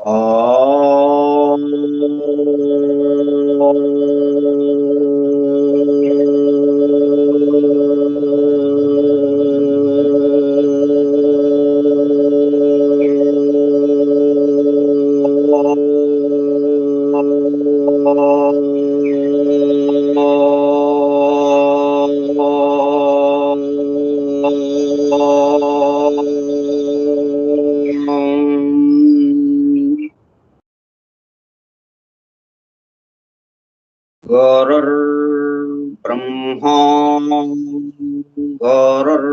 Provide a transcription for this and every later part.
ఓం गुरुर्ब्रह्मा गुरुर्विष्णुः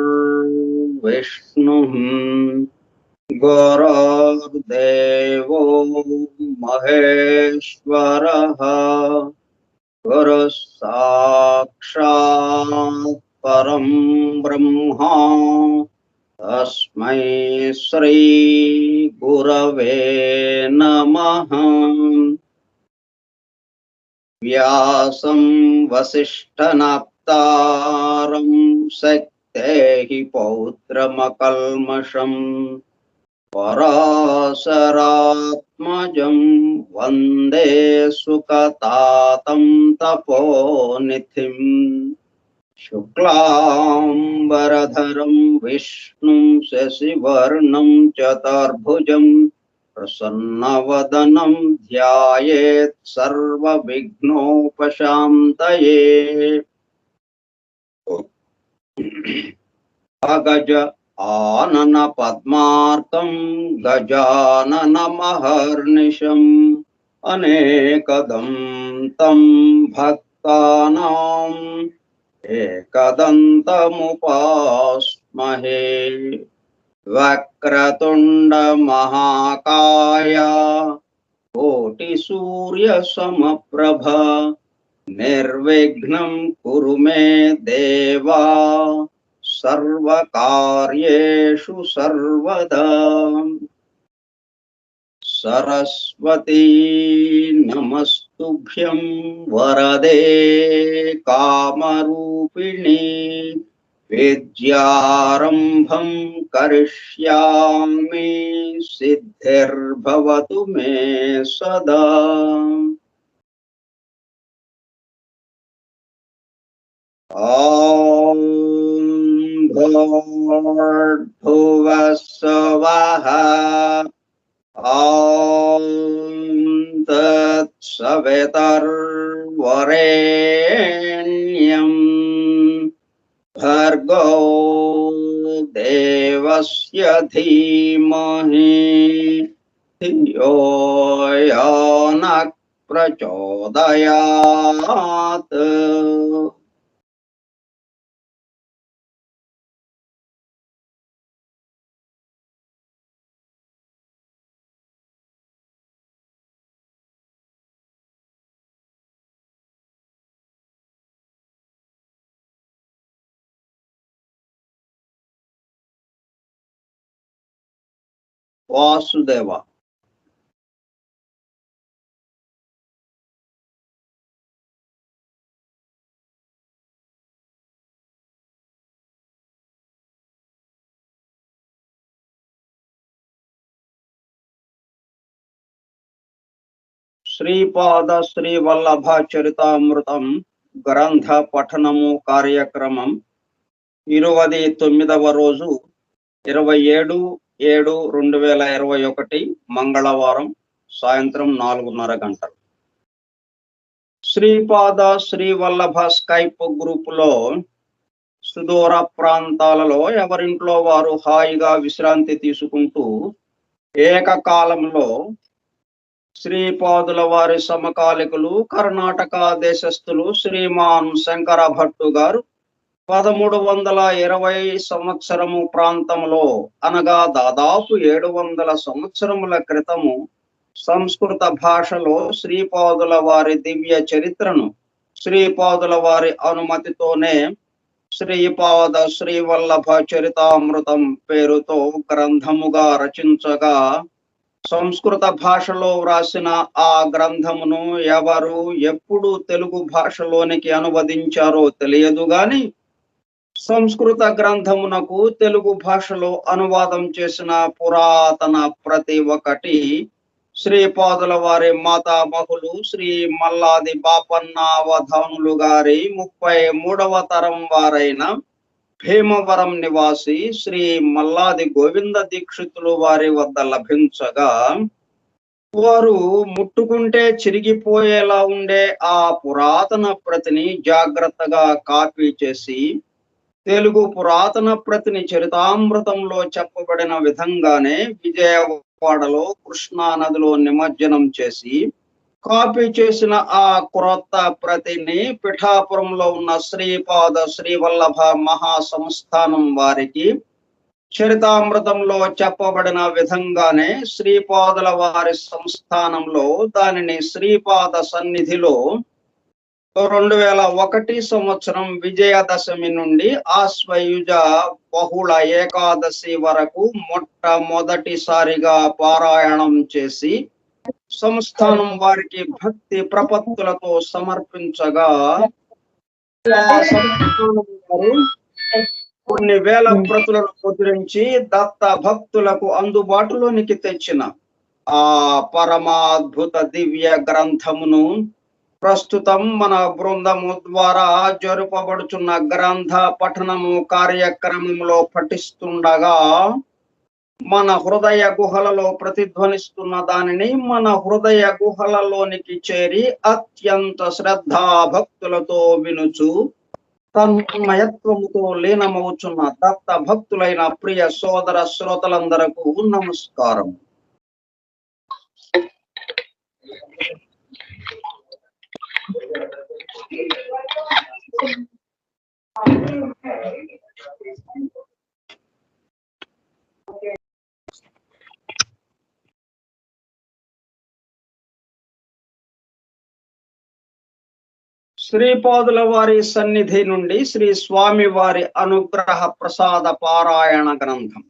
गुरुर्देवो महेश्वरः गुरुः साक्षात् परं ब्रह्मा तस्मै श्री गुरवे नमः। व्यासं वसिष्ठनाप्तारं शक्तेः पौत्रमकल्मषम् पराशरात्मजं वन्दे सुकतातं तपोनिधिं शुक्लाम्बरधरं विष्णुं शशिवर्णं चतुर्भुजं प्रसन्नवदनं ध्यायेत् सर्वविघ्नोपशान्तये। अगज आनन पद्मार्कं गजाननमहर्निशम् अनेकदन्तं भक्तानां एकदन्तमुपास्महे। वक्रतुंड महाकाय कोटिसूर्यसमप्रभ निर्विघ्नं कुरु मे देवा सर्वकार्येषु सर्वदा। सरस्वती नमस्तुभ्यं वरदे कामरूपिणी विद्यारंभं करिष्यामि सिद्धिर्भवतु मे सदा। ॐ भूर्भुवः स्वः ॐ तत्सवितुर्वरेण्यं भर्गो देवस्य धीमहि धियो यो नः प्रचोदयात्। వాసుదేవ శ్రీపాద శ్రీవల్లభ చరితామృతం గ్రంథ పఠనము కార్యక్రమం 29వ రోజు 27/7/2021 మంగళవారం సాయంత్రం 4:30 గంటలు. శ్రీపాద శ్రీవల్లభ స్కైప్ గ్రూపులో సుదూర ప్రాంతాలలో ఎవరింట్లో వారు హాయిగా విశ్రాంతి తీసుకుంటూ ఏకకాలంలో శ్రీపాదుల వారి సమకాలికులు కర్ణాటక దేశస్థులు శ్రీమాన్ శంకర భట్టు గారు 1320 సంవత్సరము ప్రాంతంలో అనగా దాదాపు 700 సంవత్సరముల క్రితము సంస్కృత భాషలో శ్రీపాదుల వారి దివ్య చరిత్రను శ్రీపాదుల వారి అనుమతితోనే శ్రీపాద శ్రీవల్లభ చరితామృతం పేరుతో గ్రంథముగా రచించగా సంస్కృత భాషలో వ్రాసిన ఆ గ్రంథమును ఎవరు ఎప్పుడు తెలుగు భాషలోనికి అనువదించారో తెలియదు గాని సంస్కృత గ్రంథమునకు తెలుగు భాషలో అనువాదం చేసిన పురాతన ప్రతి ఒక్కటి శ్రీపాదుల వారి మాతామహులు శ్రీ మల్లాది బాపన్న అవధానులు గారి 33వ తరం వారైన భీమవరం నివాసి శ్రీ మల్లాది గోవింద దీక్షితులు వారి వద్ద లభించగా వారు ముట్టుకుంటే చిరిగిపోయేలా ఉండే ఆ పురాతన ప్రతిని జాగ్రత్తగా కాపీ చేసి తెలుగు పురాతన ప్రతిని చరితామృతంలో చెప్పబడిన విధంగానే విజయవాడలో కృష్ణా నదిలో నిమజ్జనం చేసి కాపీ చేసిన ఆ క్రొత్త ప్రతిని పిఠాపురంలో ఉన్న శ్రీపాద శ్రీవల్లభ మహాసంస్థానం వారికి చరితామృతంలో చెప్పబడిన విధంగానే శ్రీపాదుల వారి సంస్థానంలో దానిని శ్రీపాద సన్నిధిలో 2001 సంవత్సరం విజయదశమి నుండి ఆశ్వయుజ బహుళ ఏకాదశి వరకు మొట్టమొదటిసారిగా పారాయణం చేసి సంస్థానం వారికి భక్తి ప్రపత్తులతో సమర్పించగా కొన్ని వేల ప్రతులను ముద్రించి దత్త భక్తులకు అందుబాటులోనికి తెచ్చిన ఆ పరమాద్భుత దివ్య గ్రంథమును ప్రస్తుతం మన బృందము ద్వారా జరుపబడుచున్న గ్రంథ పఠనము కార్యక్రమంలో పఠిస్తుండగా మన హృదయ గుహలలో ప్రతిధ్వనిస్తున్న దానిని మన హృదయ గుహలలోనికి చేరి అత్యంత శ్రద్ధా భక్తులతో వినుచు తన్మయత్వముతో లీనమవుచున్న దత్త భక్తులైన ప్రియ సోదర శ్రోతలందరకు నమస్కారం. శ్రీపాదుల వారి సన్నిధి నుండి శ్రీ స్వామి వారి అనుగ్రహ ప్రసాద పారాయణ గ్రంథం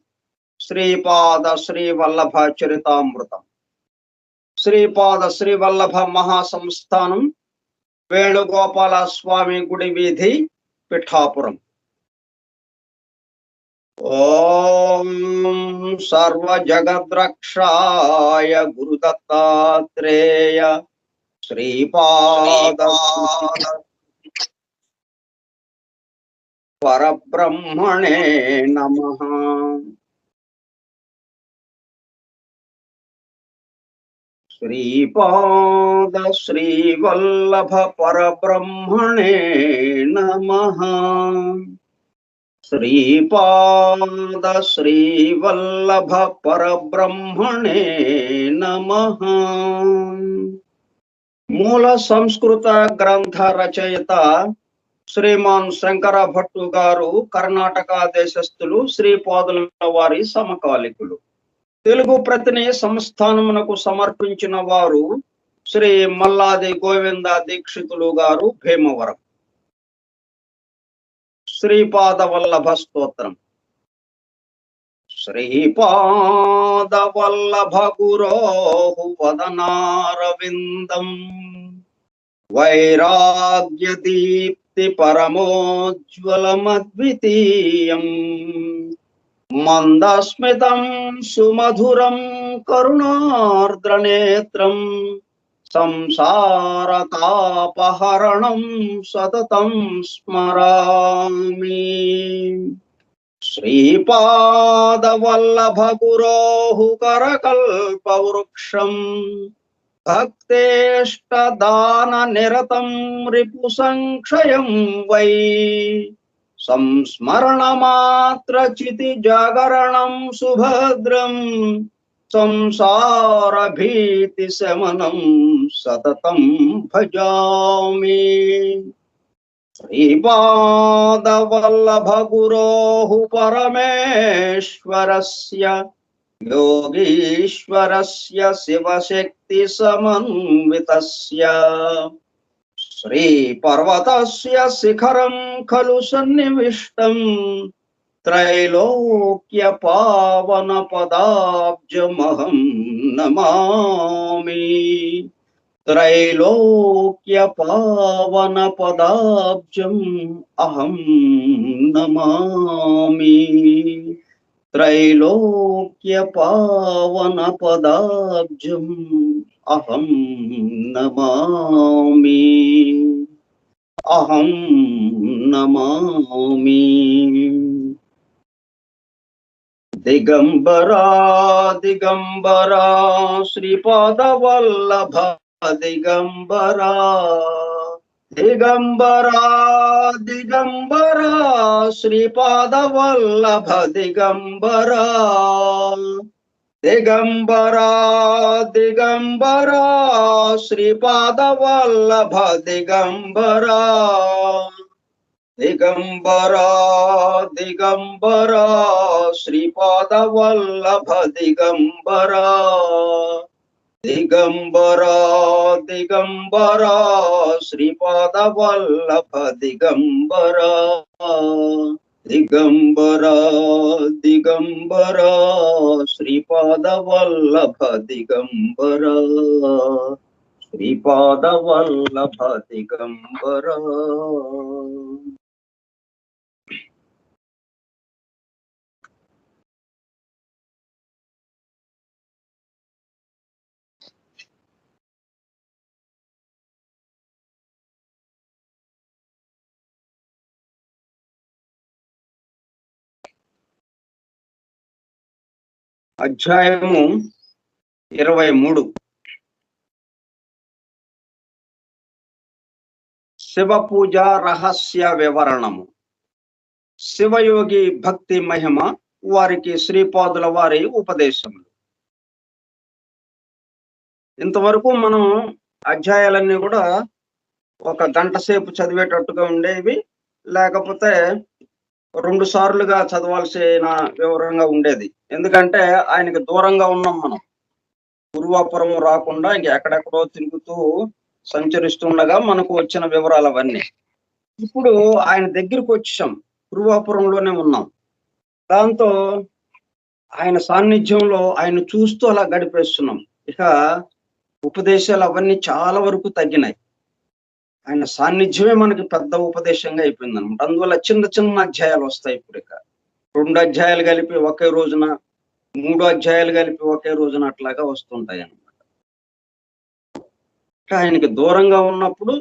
శ్రీపాద శ్రీవల్లభ చరితామృతం. శ్రీపాద శ్రీవల్లభ మహాసంస్థానం, వేణుగోపాల స్వామి గుడి వీధి, పిఠాపురం. ఓం సర్వ జగద్రక్షాయ గురుదత్తాత్రేయ శ్రీపాద పరబ్రహ్మణే నమః. శ్రీపాద శ్రీవల్లభ పరబ్రహ్మణే నమః. శ్రీపాద శ్రీవల్లభ పరబ్రహ్మణే నమః. మూల సంస్కృత గ్రంథ రచయిత శ్రీమాన్ శంకర భట్టు గారు కర్ణాటక దేశస్థులు, శ్రీపాదుల వారి సమకాలికులు. తెలుగు ప్రతిని సంస్థానమునకు సమర్పించిన వారు శ్రీ మల్లాది గోవింద దీక్షితులు గారు, భీమవరం. శ్రీపాద వల్లభ స్తోత్రం. శ్రీపాద వల్లభ గురోః వదనారవిందం వైరాగ్య దీప్తి పరమోజ్వలమద్వితీయం మందస్మితం సుమధురం కరుణార్ద్రనేత్రం సంసారతాపహరణం సతతం స్మరామి. శ్రీపాద వల్లభ గురోః కరకల్పవృక్షం భక్తేష్టదాన నిరతం రిపు సంక్షయం వై సంస్మరణమాత్ర చితి జాగరణం సుభద్రం సంసార భీతి శమనం సతతం భజామి. శ్రీపాద వల్లభ గురోః పరమేశ్వరస్య యోగీశ్వరస్య శివశక్తి సమన్వితస్య శ్రీపర్వతస్య శిఖరం ఖలు సన్నివిష్టం త్రైలోక్య పావన పదాబ్జమహం నమామి. త్రైలోక్య పావన పదాబ్జం అహం నమామి. त्रैलोक्य पावन पदाब्जं अहं नमामि, अहं नमामि। दिगंबरा दिगंबरा श्रीपाद वल्लभ दिगंबरा, दिगंबरा दिगंबरा श्रीपाद वल्लभ दिगंबरा, दिगंबरा दिगंबरा श्रीपाद वल्लभ दिगंबरा, दिगंबरा दिगंबरा श्रीपाद वल्लभ दिगंबरा, दिगंबरा दिगंबरा श्रीपाद वल्लभ दिगंबरा, दिगंबरा दिगंबरा श्रीपाद वल्लभ दिगंबरा, श्रीपाद वल्लभ दिगंबरा। అధ్యాయము 23 శివ పూజ రహస్య వివరణము. శివయోగి భక్తి మహిమ, వారికి శ్రీపాదుల వారి ఉపదేశములు. ఇంతవరకు మనం అధ్యాయాలన్నీ కూడా ఒక గంట సేపు చదివేటట్టుగా ఉండేవి, లేకపోతే 2 సార్లుగా చదవాల్సిన వివరంగా ఉండేది. ఎందుకంటే ఆయనకి దూరంగా ఉన్నాం మనం, గురువాపురం రాకుండా ఎక్కడెక్కడో తిరుగుతూ సంచరిస్తుండగా మనకు వచ్చిన వివరాలు అవన్నీ. ఇప్పుడు ఆయన దగ్గరికి వచ్చాం, గురువాపురంలోనే ఉన్నాం. దాంతో ఆయన సాన్నిధ్యంలో ఆయన చూస్తూ అలా గడిపేస్తున్నాం. ఇక ఉపదేశాలు అవన్నీ చాలా వరకు తగ్గినాయి. ఆయన సాన్నిధ్యమే మనకి పెద్ద ఉపదేశంగా అయిపోయింది అనమాట. అందువల్ల చిన్న చిన్న అధ్యాయాలు వస్తాయి. ఇప్పుడు ఇక 2 అధ్యాయాలు కలిపి ఒకే రోజున, 3 అధ్యాయాలు కలిపి ఒకే రోజున అట్లాగా వస్తుంటాయి అన్నమాట. ఆయనకి దూరంగా ఉన్నప్పుడు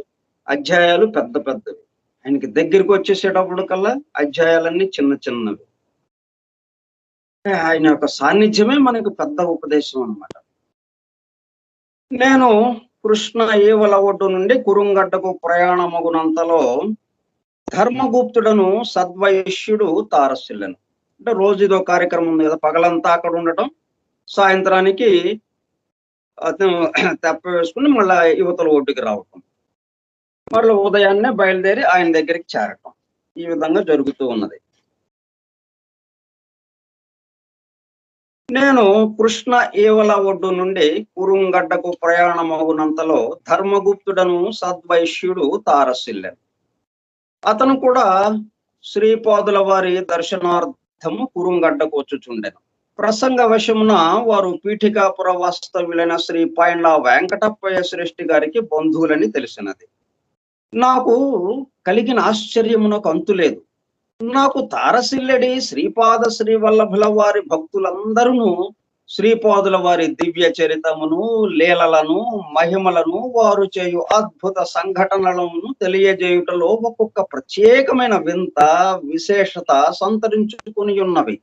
అధ్యాయాలు పెద్ద పెద్దవి, ఆయనకి దగ్గరికి వచ్చేసేటప్పుడు కల్లా అధ్యాయాలన్నీ చిన్న చిన్నవి. ఆయన యొక్క సాన్నిధ్యమే మనకు పెద్ద ఉపదేశం అన్నమాట. నేను కృష్ణ ఏవల ఒడ్డు నుండి కురుంగడ్డకు ప్రయాణమగునంతలో ధర్మగుప్తుడను సద్వైశ్యుడు తారసిల్లను. అంటే రోజు ఇదో కార్యక్రమం ఉంది కదా, పగలంతా అక్కడ ఉండటం, సాయంత్రానికి అతను తెప్ప వేసుకుని మళ్ళా యువతల ఒడ్డుకి రావటం, మళ్ళీ ఉదయాన్నే బయలుదేరి ఆయన దగ్గరికి చేరటం. ఈ విధంగా జరుగుతూ ఉన్నది. నేను కృష్ణ ఏవల ఒడ్డు నుండి కురుంగడ్డకు ప్రయాణమగునంతలో ధర్మగుప్తుడను సద్వైశ్యుడు తారసిల్లను. అతను కూడా శ్రీపాదుల వారి దర్శనార్థము కురుంగడ్డకు వచ్చుచుండెను. ప్రసంగ వశమున వారు పీఠికాపుర వాస్తవ్యులైన శ్రీ పైండ్ల వెంకటప్పయ్య శ్రేష్ఠి గారికి బంధువులని తెలిసినది. నాకు కలిగిన ఆశ్చర్యమునకు అంతులేదు. నాకు తారసిల్లెడి శ్రీపాద శ్రీ వల్లభుల వారి భక్తులందరూ శ్రీపాదుల వారి దివ్య చరితమును, లీలలను, మహిమలను, వారు చేయు అద్భుత సంఘటనలను తెలియజేయుటలో ఒక్కొక్క ప్రత్యేకమైన వింత విశేషత సంతరించుకుని ఉన్నవి.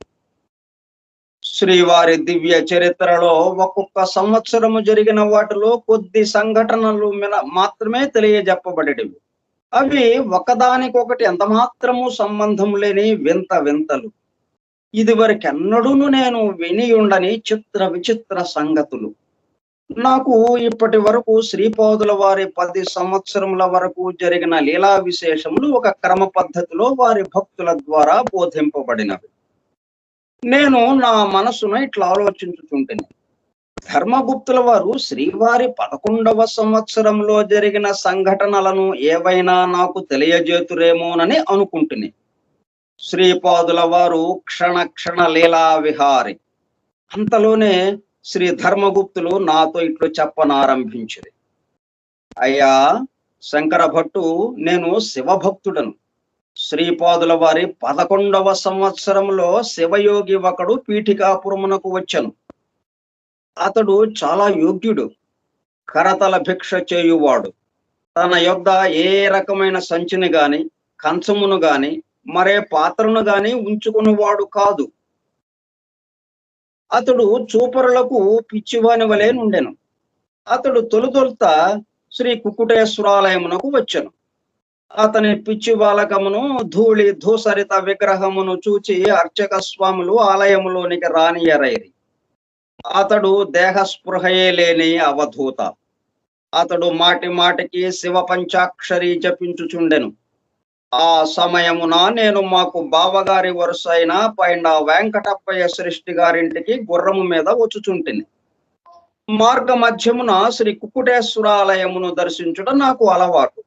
శ్రీవారి దివ్య చరిత్రలో ఒక్కొక్క సంవత్సరము జరిగిన వాటిలో కొద్ది సంఘటనలు మాత్రమే తెలియజెప్పబడేవి. అవి ఒకదానికొకటి ఎంత మాత్రము సంబంధం లేని వింత వింతలు. ఇదివరకెన్నడూను నేను విని ఉండని చిత్ర విచిత్ర సంగతులు. నాకు ఇప్పటి వరకు శ్రీపాదుల వారి 10 సంవత్సరముల వరకు జరిగిన లీలా విశేషములు ఒక క్రమ పద్ధతిలో వారి భక్తుల ద్వారా బోధింపబడినవి. నేను నా మనసును ఇట్లా ఆలోచించుతుంటేనే, ధర్మగుప్తుల వారు శ్రీవారి 11వ సంవత్సరంలో జరిగిన సంఘటనలను ఏవైనా నాకు తెలియజేతురేమోనని అనుకుంటుని. శ్రీపాదుల వారు క్షణ క్షణ లీలా విహారి. అంతలోనే శ్రీ ధర్మగుప్తులు నాతో ఇట్లు చెప్పనారంభించింది. అయ్యా శంకర భట్టు, నేను శివభక్తుడను. శ్రీపాదుల వారి 11వ సంవత్సరంలో శివయోగి ఒకడు పీఠికాపురమునకు వచ్చెను. అతడు చాలా యోగ్యుడు, కరతల భిక్ష చేయువాడు. తన యొద్ద ఏ రకమైన సంచిని గాని, కంచమును గాని, మరే పాత్రను గాని ఉంచుకునేవాడు కాదు. అతడు చూపరులకు పిచ్చివాని వలె నుండెను. అతడు తొలుత శ్రీ కుక్కుటేశ్వరాలయమునకు వచ్చెను. అతని పిచ్చి బాలకమును ధూళి ధూసరిత విగ్రహమును చూచి అర్చక స్వాములు ఆలయములోనికి రానియరైరి. అతడు దేహస్పృహయే లేని అవధూత. అతడు మాటి మాటికి శివ పంచాక్షరి జపించుచుండెను. ఆ సమయమున నేను మాకు బావగారి వరుసైన పైన వెంకటప్పయ్య సృష్టి గారింటికి గుర్రము మీద వచ్చుచుంటిని. మార్గ మధ్యమున శ్రీ కుక్కుటేశ్వరాలయమును దర్శించుట నాకు అలవాటు.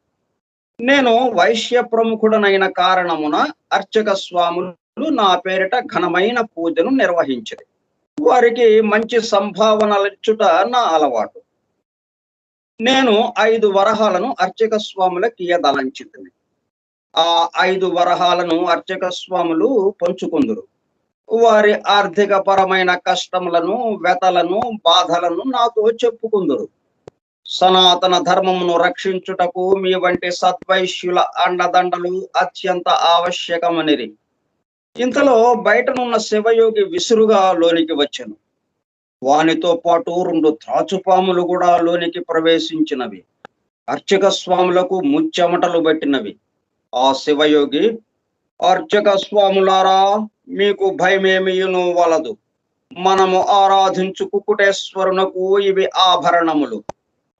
నేను వైశ్య ప్రముఖుడనైన కారణమున అర్చక స్వాములు నా పేరిట ఘనమైన పూజను నిర్వహించారు. వారికి మంచి సంభావనలిచ్చుట నా అలవాటు. నేను 5 వరహాలను అర్చక స్వాములకి ఇయ్యదలంచితిని. ఆ 5 వరహాలను అర్చక స్వాములు పంచుకుందురు. వారి ఆర్థిక పరమైన కష్టములను, వ్యతలను, బాధలను నాతో చెప్పుకుందురు. సనాతన ధర్మమును రక్షించుటకు మీ వంటి సద్వైశ్యుల అండదండలు అత్యంత ఆవశ్యకమనిరి. ఇంతలో బయటనున్న శివయోగి విసురుగా లోనికి వచ్చెను. వానితో పాటు 2 త్రాచుపాములు కూడా లోనికి ప్రవేశించినవి. అర్చక స్వాములకు ముచ్చెమటలు పట్టినవి. ఆ శివయోగి, అర్చక స్వాములారా, మీకు భయమేమియును వలదు. మనము ఆరాధించు కుక్కుటేశ్వరునకు ఇవి ఆభరణములు.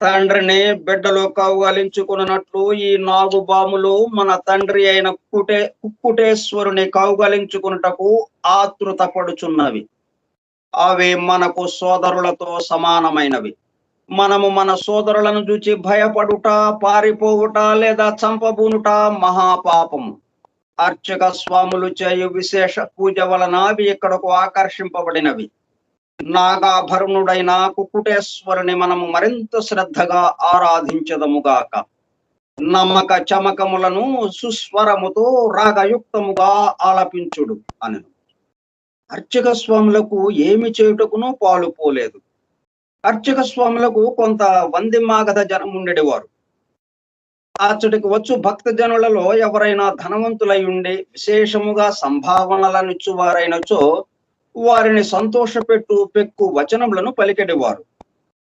తండ్రిని బిడ్డలు కౌగలించుకున్నట్లు ఈ 4 బాములు మన తండ్రి అయిన కుక్కుటేశ్వరుని కౌగలించుకున్నటకు ఆతృత పడుచున్నవి. అవి మనకు సోదరులతో సమానమైనవి. మనము మన సోదరులను చూచి భయపడుట, పారిపోవుట లేదా చంపబూనుట మహాపాపము. అర్చక స్వాములు చేయు విశేష పూజ వలన అవి ఇక్కడకు ఆకర్షింపబడినవి. నాగాభరణుడైన కుక్కుటేశ్వరుని మనము మరింత శ్రద్ధగా ఆరాధించదముగాక. నమ్మక చమకములను సుస్వరముతో రాగయుక్తముగా ఆలపించుడు అని. అర్చక స్వాములకు ఏమి చేయుటకునో పాలు పోలేదు. అర్చక స్వాములకు కొంత వందిమాగధ జనముండెడివారు. అచ్చటికి వచ్చు భక్త జనులలో ఎవరైనా ధనవంతులై ఉండి విశేషముగా సంభావనలనిచ్చువారైనచో వారిని సంతోషపెట్టు పెక్కు వచనములను పలికెడివారు.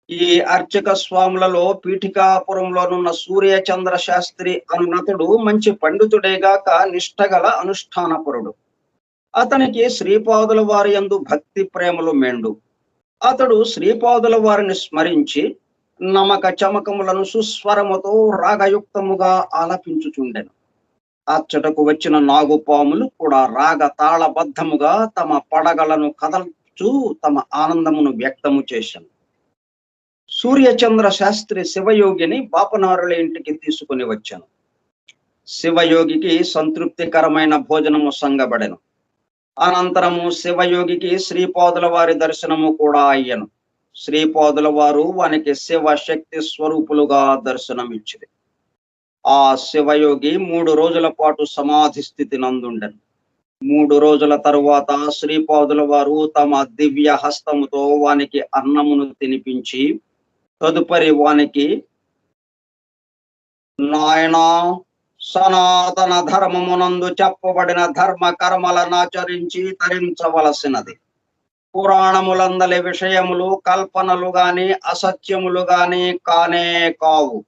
ఈ అర్చక స్వాములలో పీఠికాపురంలోనున్న సూర్యచంద్ర శాస్త్రి అనునతుడు మంచి పండితుడేగాక నిష్ఠగల అనుష్ఠానపరుడు. అతనికి శ్రీపాదుల వారి యందు భక్తి ప్రేమలు మెండు. అతడు శ్రీపాదుల వారిని స్మరించి నమక చమకములను సుస్వరముతో రాగయుక్తముగా ఆలపించుచుండెను. అచ్చటకు వచ్చిన నాగుపాములు కూడా రాగ తాళబద్ధముగా తమ పడగలను కదల్చు తమ ఆనందమును వ్యక్తము చేశాను. సూర్యచంద్ర శాస్త్రి శివయోగిని బాపనారుల ఇంటికి తీసుకుని వచ్చాను. శివయోగికి సంతృప్తికరమైన భోజనము సంగబడెను. అనంతరము శివయోగికి శ్రీపాదుల వారి దర్శనము కూడా అయ్యను. శ్రీపాదుల వారు వానికి శివ శక్తి స్వరూపులుగా దర్శనమిచ్చిరి. ఆ శివయోగి 3 రోజుల పాటు సమాధి స్థితి నందుండెను. 3 రోజుల తరువాత శ్రీపాదుల వారు తమ దివ్య హస్తముతో వానికి అన్నమును తినిపించి తదుపరి వానికి, నాయనా, సనాతన ధర్మమునందు చెప్పబడిన ధర్మ కర్మలనాచరించి తరించవలసినది. పురాణములందలి విషయములు కల్పనలు గాని అసత్యములు గాని కానే కావు.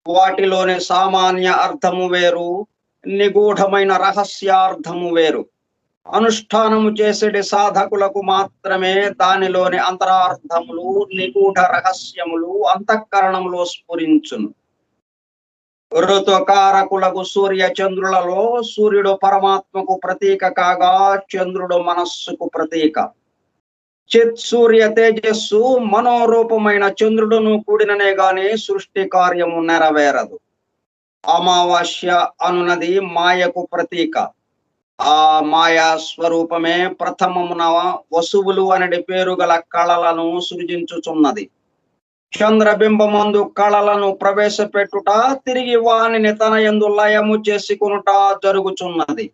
వాటిలోని సామాన్య అర్థము వేరు, నిగూఢమైన రహస్యార్థము వేరు. అనుష్ఠానము చేసేటి సాధకులకు మాత్రమే దానిలోని అంతరార్థములు, నిగూఢ రహస్యములు అంతఃకరణములో స్ఫురించును. ఋతుకారకులకు సూర్య చంద్రులలో సూర్యుడు పరమాత్మకు ప్రతీక కాగా చంద్రుడు మనస్సుకు ప్రతీక. చిత్ సూర్య తేజస్సు మనోరూపమైన చంద్రుడును కూడిననే గాని సృష్టి కార్యము నెరవేరదు. అమావాస్య అనునది మాయకు ప్రతీక. ఆ మాయా స్వరూపమే ప్రథమమున వసువులు అనడి పేరు గల కళలను సృజించుచున్నది. చంద్రబింబమందు కళలను ప్రవేశపెట్టుట, తిరిగి వానిని తన యందు లయము చేసుకొనుట జరుగుచున్నది.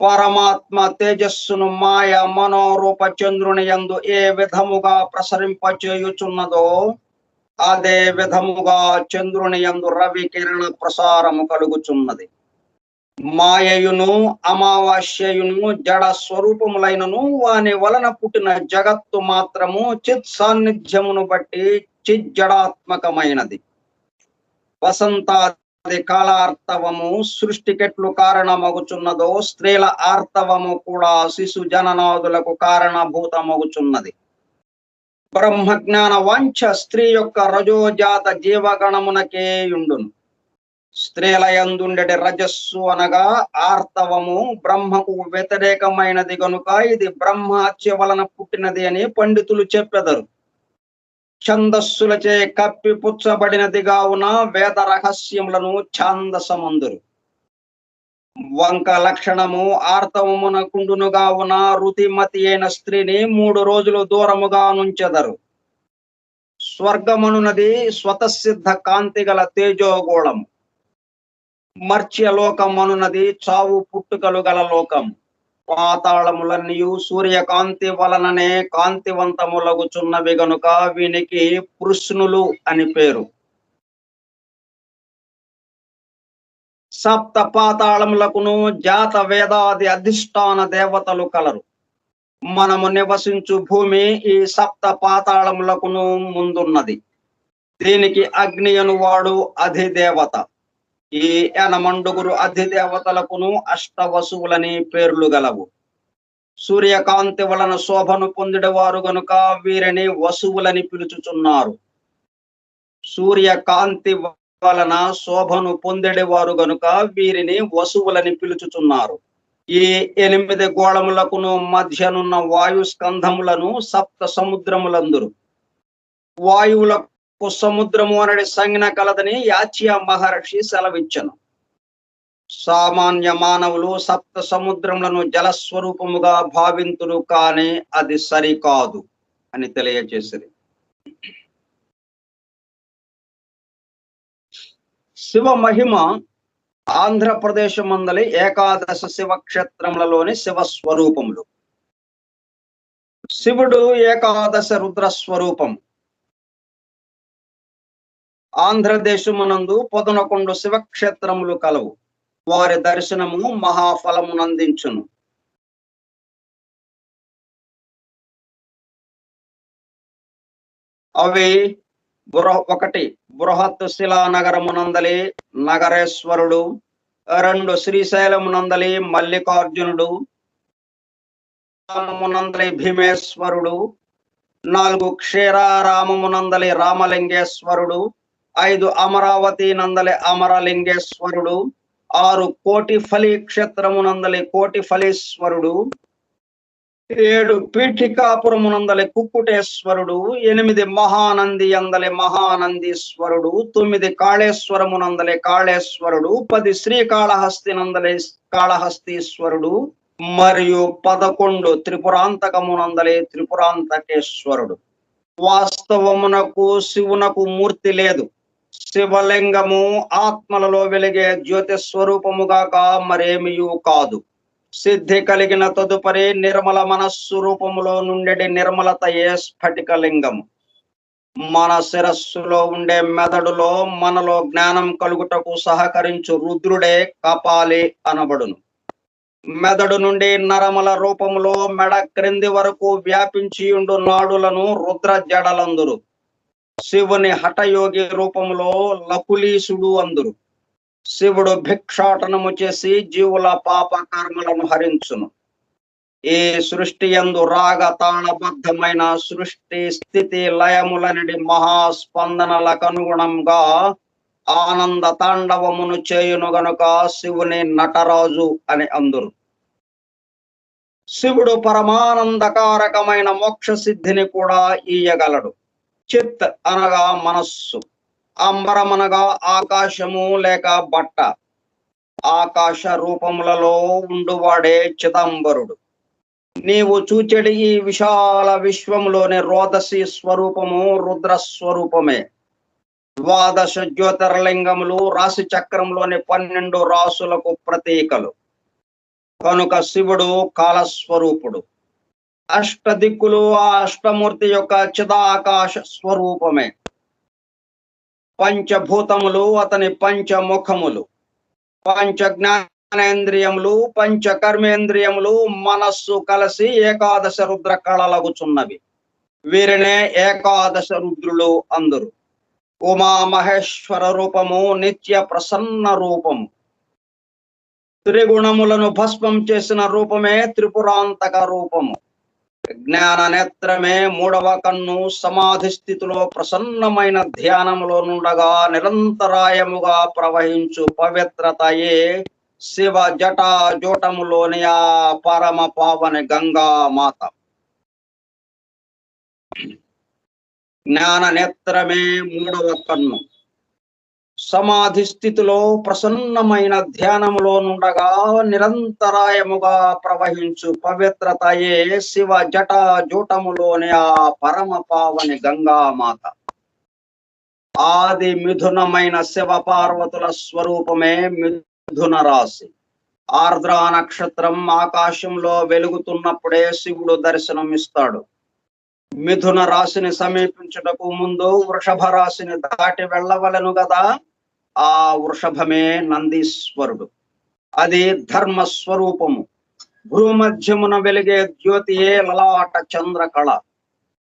పరమాత్మ తేజస్సును మాయ మనోరూప చంద్రుని యందు ఏ విధముగా ప్రసరింపచేయుచున్నదో, అదే విధముగా చంద్రుని యందు రవి కిరణ ప్రసారము కలుగుచున్నది. మాయయును అమావాస్యయును జడ స్వరూపములైనను వాని వలన పుట్టిన జగత్తు మాత్రము చిత్ సాన్నిధ్యమును బట్టి చిజ్జడాత్మకమైనది. వసంతాది కాలార్తవము సృష్టికెట్లు కారణమగుచున్నదో, స్త్రీల ఆర్తవము కూడా శిశు జననాదులకు కారణభూతమగుచున్నది. బ్రహ్మజ్ఞాన వాంఛ స్త్రీ యొక్క రజోజాత జీవగణమునకే యుండును. స్త్రీల యందుండెడి రజస్సు అనగా ఆర్తవము బ్రహ్మకు వ్యతిరేకమైనది గనుక ఇది బ్రహ్మ హత్య వలన పుట్టినది అని పండితులు చెప్పెదరు. ఛందస్సులచే కప్పి పుచ్చబడినదిగా ఉన్న వేద రహస్యములను ఛాందసమందురు. వంక లక్షణము ఆర్తవమునకుండునుగా ఉన్న రుతిమతి అయిన స్త్రీని 3 రోజులు దూరముగా నుంచెదరు. స్వర్గమనున్నది స్వతసిద్ధ కాంతి గల తేజోగోళము. మర్త్యలోకమనున్నది చావు పుట్టుకలు గల లోకం. పాతాళములన్నీయు సూర్యకాంతి వలననే కాంతివంతములగుచున్నవి గనుక వీనికి పృష్ణులు అని పేరు. సప్త పాతాళములకును జాత వేదాది అధిష్టాన దేవతలు కలరు. మనము నివసించు భూమి ఈ సప్త పాతాళములకును ముందున్నది. దీనికి అగ్ని అనువాడు అధిదేవత. ఈ 80 అధిదేవతలకును అష్టవసువులని పేర్లు గలవు. సూర్యకాంతి వలన శోభను పొందిడవారు గనుక వీరిని వసువులని పిలుచుచున్నారు. సూర్యకాంతి వలన శోభను పొందిడవారు గనుక వీరిని వసువులని పిలుచుచున్నారు. ఈ 8 గోళములకును మధ్యనున్న వాయు స్కంధములను సప్త సముద్రములందురు. వాయువులకు సముద్రము అనడి సంజ్ఞ కలదని యాచ్య మహర్షి సెలవిచ్చను. సామాన్య మానవులు సప్త సముద్రములను జలస్వరూపముగా భావింతురు, కానీ అది సరికాదు అని తెలియజేసింది. శివ మహిమ ఆంధ్రప్రదేశమందలి ఏకాదశ శివక్షేత్రములలోని శివస్వరూపములు. శివుడు ఏకాదశ రుద్రస్వరూపం. ఆంధ్రదేశమునందు 11 శివక్షేత్రములు కలవు. వారి దర్శనము మహాఫలమునందించును. అవి 1 బృహత్ శిలానగరమునందలి నగరేశ్వరుడు, 2 శ్రీశైలమునందలి మల్లికార్జునుడు, రామమునందలి భీమేశ్వరుడు, 4 క్షీరారామమునందలి రామలింగేశ్వరుడు, 5 అమరావతి నందలి అమరలింగేశ్వరుడు, 6 కోటిఫలి క్షేత్రమునందలి కోటిఫలీశ్వరుడు, 7 పీఠికాపురమునందలి కుక్కుటేశ్వరుడు, 8 మహానంది అందలి మహానందీశ్వరుడు, 9 కాళేశ్వరమునందలి కాళేశ్వరుడు, 10 శ్రీకాళహస్తి నందలి కాళహస్తీశ్వరుడు, మరియు 11 త్రిపురాంతకమునందలి త్రిపురాంతకేశ్వరుడు. వాస్తవమునకు శివునకు మూర్తి లేదు. శివలింగము ఆత్మలలో వెలిగే జ్యోతి స్వరూపముగాక మరేమియూ కాదు. సిద్ధి కలిగిన తదుపరి నిర్మల మనస్సు రూపములో నుండి నిర్మలతయే స్ఫటికలింగము. మన శిరస్సులో ఉండే మెదడులో మనలో జ్ఞానం కలుగుటకు సహకరించు రుద్రుడే కపాలి అనబడును. మెదడు నుండి నరమల రూపములో మెడ క్రింది వరకు వ్యాపించియుండు నాడులను రుద్ర జడలందురు. శివుని హఠయోగి రూపములో లకులీసుడు అందురు. శివుడు భిక్షాటనము చేసి జీవుల పాప కర్మలను హరించును. ఈ సృష్టి యందు రాగ తాళబద్ధమైన సృష్టి స్థితి లయములనడి మహాస్పందనలకు అనుగుణంగా ఆనంద తాండవమును చేయును గనుక శివుని నటరాజు అని అందురు. శివుడు పరమానందకారకమైన మోక్ష సిద్ధిని కూడా ఇయ్యగలడు. చిత్ అనగా మనస్సు, అంబరమనగా ఆకాశము లేక బట్ట. ఆకాశ రూపములలో ఉండువాడే చిదంబరుడు. నీవు చూచెడి ఈ విశాల విశ్వంలోని రోదసి స్వరూపము రుద్ర స్వరూపమే. ద్వాదశ జ్యోతిర్లింగములు రాశి చక్రంలోని 12 రాసులకు ప్రతీకలు కనుక శివుడు కాలస్వరూపుడు. అష్టదిక్కులు ఆ అష్టమూర్తి యొక్క చిదాకాశ స్వరూపమే. పంచభూతములు అతని పంచముఖములు. పంచ జ్ఞానేంద్రియములు పంచ కర్మేంద్రియములు మనస్సు కలిసి ఏకాదశ రుద్ర కళలగుచున్నవి. వీరినే ఏకాదశ రుద్రులు అందరు. ఉమా మహేశ్వర రూపము నిత్య ప్రసన్న రూపము. త్రిగుణములను భస్మం చేసిన రూపమే త్రిపురాంతక రూపము. జ్ఞాన నేత్రమే 3వ కన్ను. సమాధి స్థితిలో ప్రసన్నమైన ధ్యానములో నుండగా నిరంతరాయముగా ప్రవహించు పవిత్రతయే శివ జటా జోటములోని ఆ పరమ పావని గంగా మాత. జ్ఞాన నేత్రమే 3వ కన్ను. సమాధి స్థితిలో ప్రసన్నమైన ధ్యానములో నుండగా నిరంతరాయముగా ప్రవహించు పవిత్రతయే శివ జటా జూటములోని ఆ పరమ పావని గంగామాత. ఆది మిథునమైన శివ పార్వతుల స్వరూపమే మిథున రాశి. ఆర్ద్ర నక్షత్రం ఆకాశంలో వెలుగుతున్నప్పుడే శివుడు దర్శనమిస్తాడు. మిథున రాశిని సమీపించుటకు ముందు వృషభ రాశిని దాటి వెళ్ళవలను గదా. ఆ వృషభమే నందీశ్వరుడు. అది ధర్మ స్వరూపము. భూమధ్యమున వెలిగే జ్యోతియే లలాట చంద్రకళ.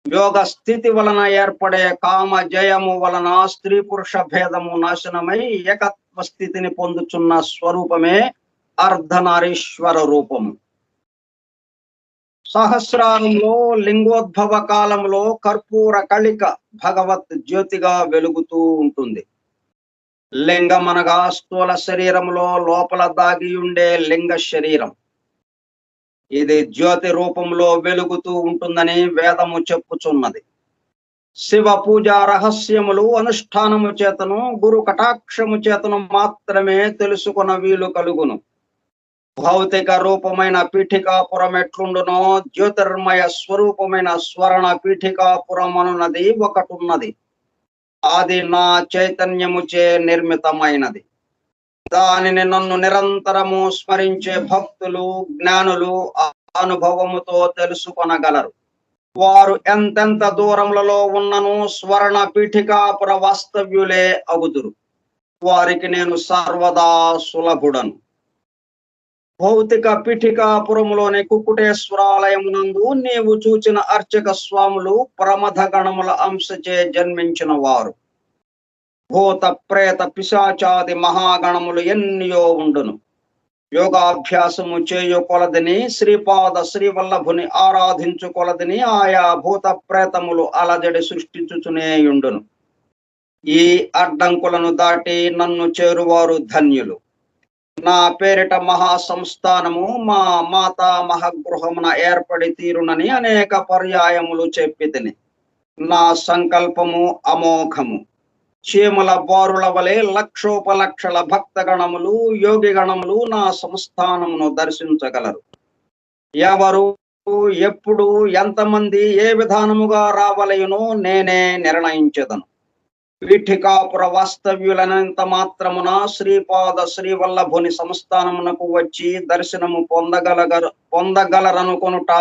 యోగ స్థితి వలన ఏర్పడే కామ జయము వలన స్త్రీ పురుష భేదము నాశనమై ఏకత్వ స్థితిని పొందుచున్న స్వరూపమే అర్ధనారీశ్వర రూపము. సహస్రారంలో లింగోద్భవ కాలంలో కర్పూర కళిక భగవత్ జ్యోతిగా వెలుగుతూ ఉంటుంది. లింగం అనగా స్థూల శరీరంలో లోపల దాగి ఉండే లింగ శరీరం. ఇది జ్యోతి రూపంలో వెలుగుతూ ఉంటుందని వేదము చెప్పుచున్నది. శివ పూజా రహస్యములు అనుష్ఠానము చేతను గురు కటాక్షము చేతను మాత్రమే తెలుసుకున్న వీలు కలుగును. భౌతిక రూపమైన పీఠికాపురం ఎట్లుండునో జ్యోతిర్మయ స్వరూపమైన స్వర్ణ పీఠికాపురం అనున్నది ఒకటున్నది. అది నా చైతన్యముచే నిర్మితమైనది. దానిని నన్ను నిరంతరము స్మరించే భక్తులు జ్ఞానులు అనుభవముతో తెలుసుకొనగలరు. వారు ఎంతెంత దూరములలో ఉన్నను స్వర్ణ పీఠికాపుర వాస్తవ్యులే అగుదురు. వారికి నేను సర్వదా సులభుడను. భౌతిక పీఠికాపురములోని కుక్కుటేశ్వరాలయమునందు నీవు చూచిన అర్చక స్వాములు ప్రమథ గణముల అంశచే జన్మించిన వారు. భూత ప్రేత పిశాచాది మహాగణములు ఎన్నియో ఉండును. యోగాభ్యాసము చేయు కొలదిని శ్రీపాద శ్రీవల్లభుని ఆరాధించు కొలదిని ఆయా భూత ప్రేతములు అలజడి సృష్టించుచునేయుండును. ఈ అడ్డంకులను దాటి నన్ను చేరువారు ధన్యులు. నా పేరిట మహా సంస్థానము మా మాతా మహగృహమున ఏర్పడి తీరునని అనేక పర్యాయములు చెప్పితిని. నా సంకల్పము అమోఘము. చీమల బారుల వలె లక్షోపలక్షల భక్తగణములు యోగి గణములు నా సంస్థానమును దర్శించగలరు. ఎవరు ఎప్పుడు ఎంతమంది ఏ విధానముగా రావలయునో నేనే నిర్ణయించెదను. పీఠికాపుర వాస్తవ్యులనంత మాత్రమున శ్రీపాద శ్రీవల్లభుని సంస్థానమునకు వచ్చి దర్శనము పొందగలరనుకొనుట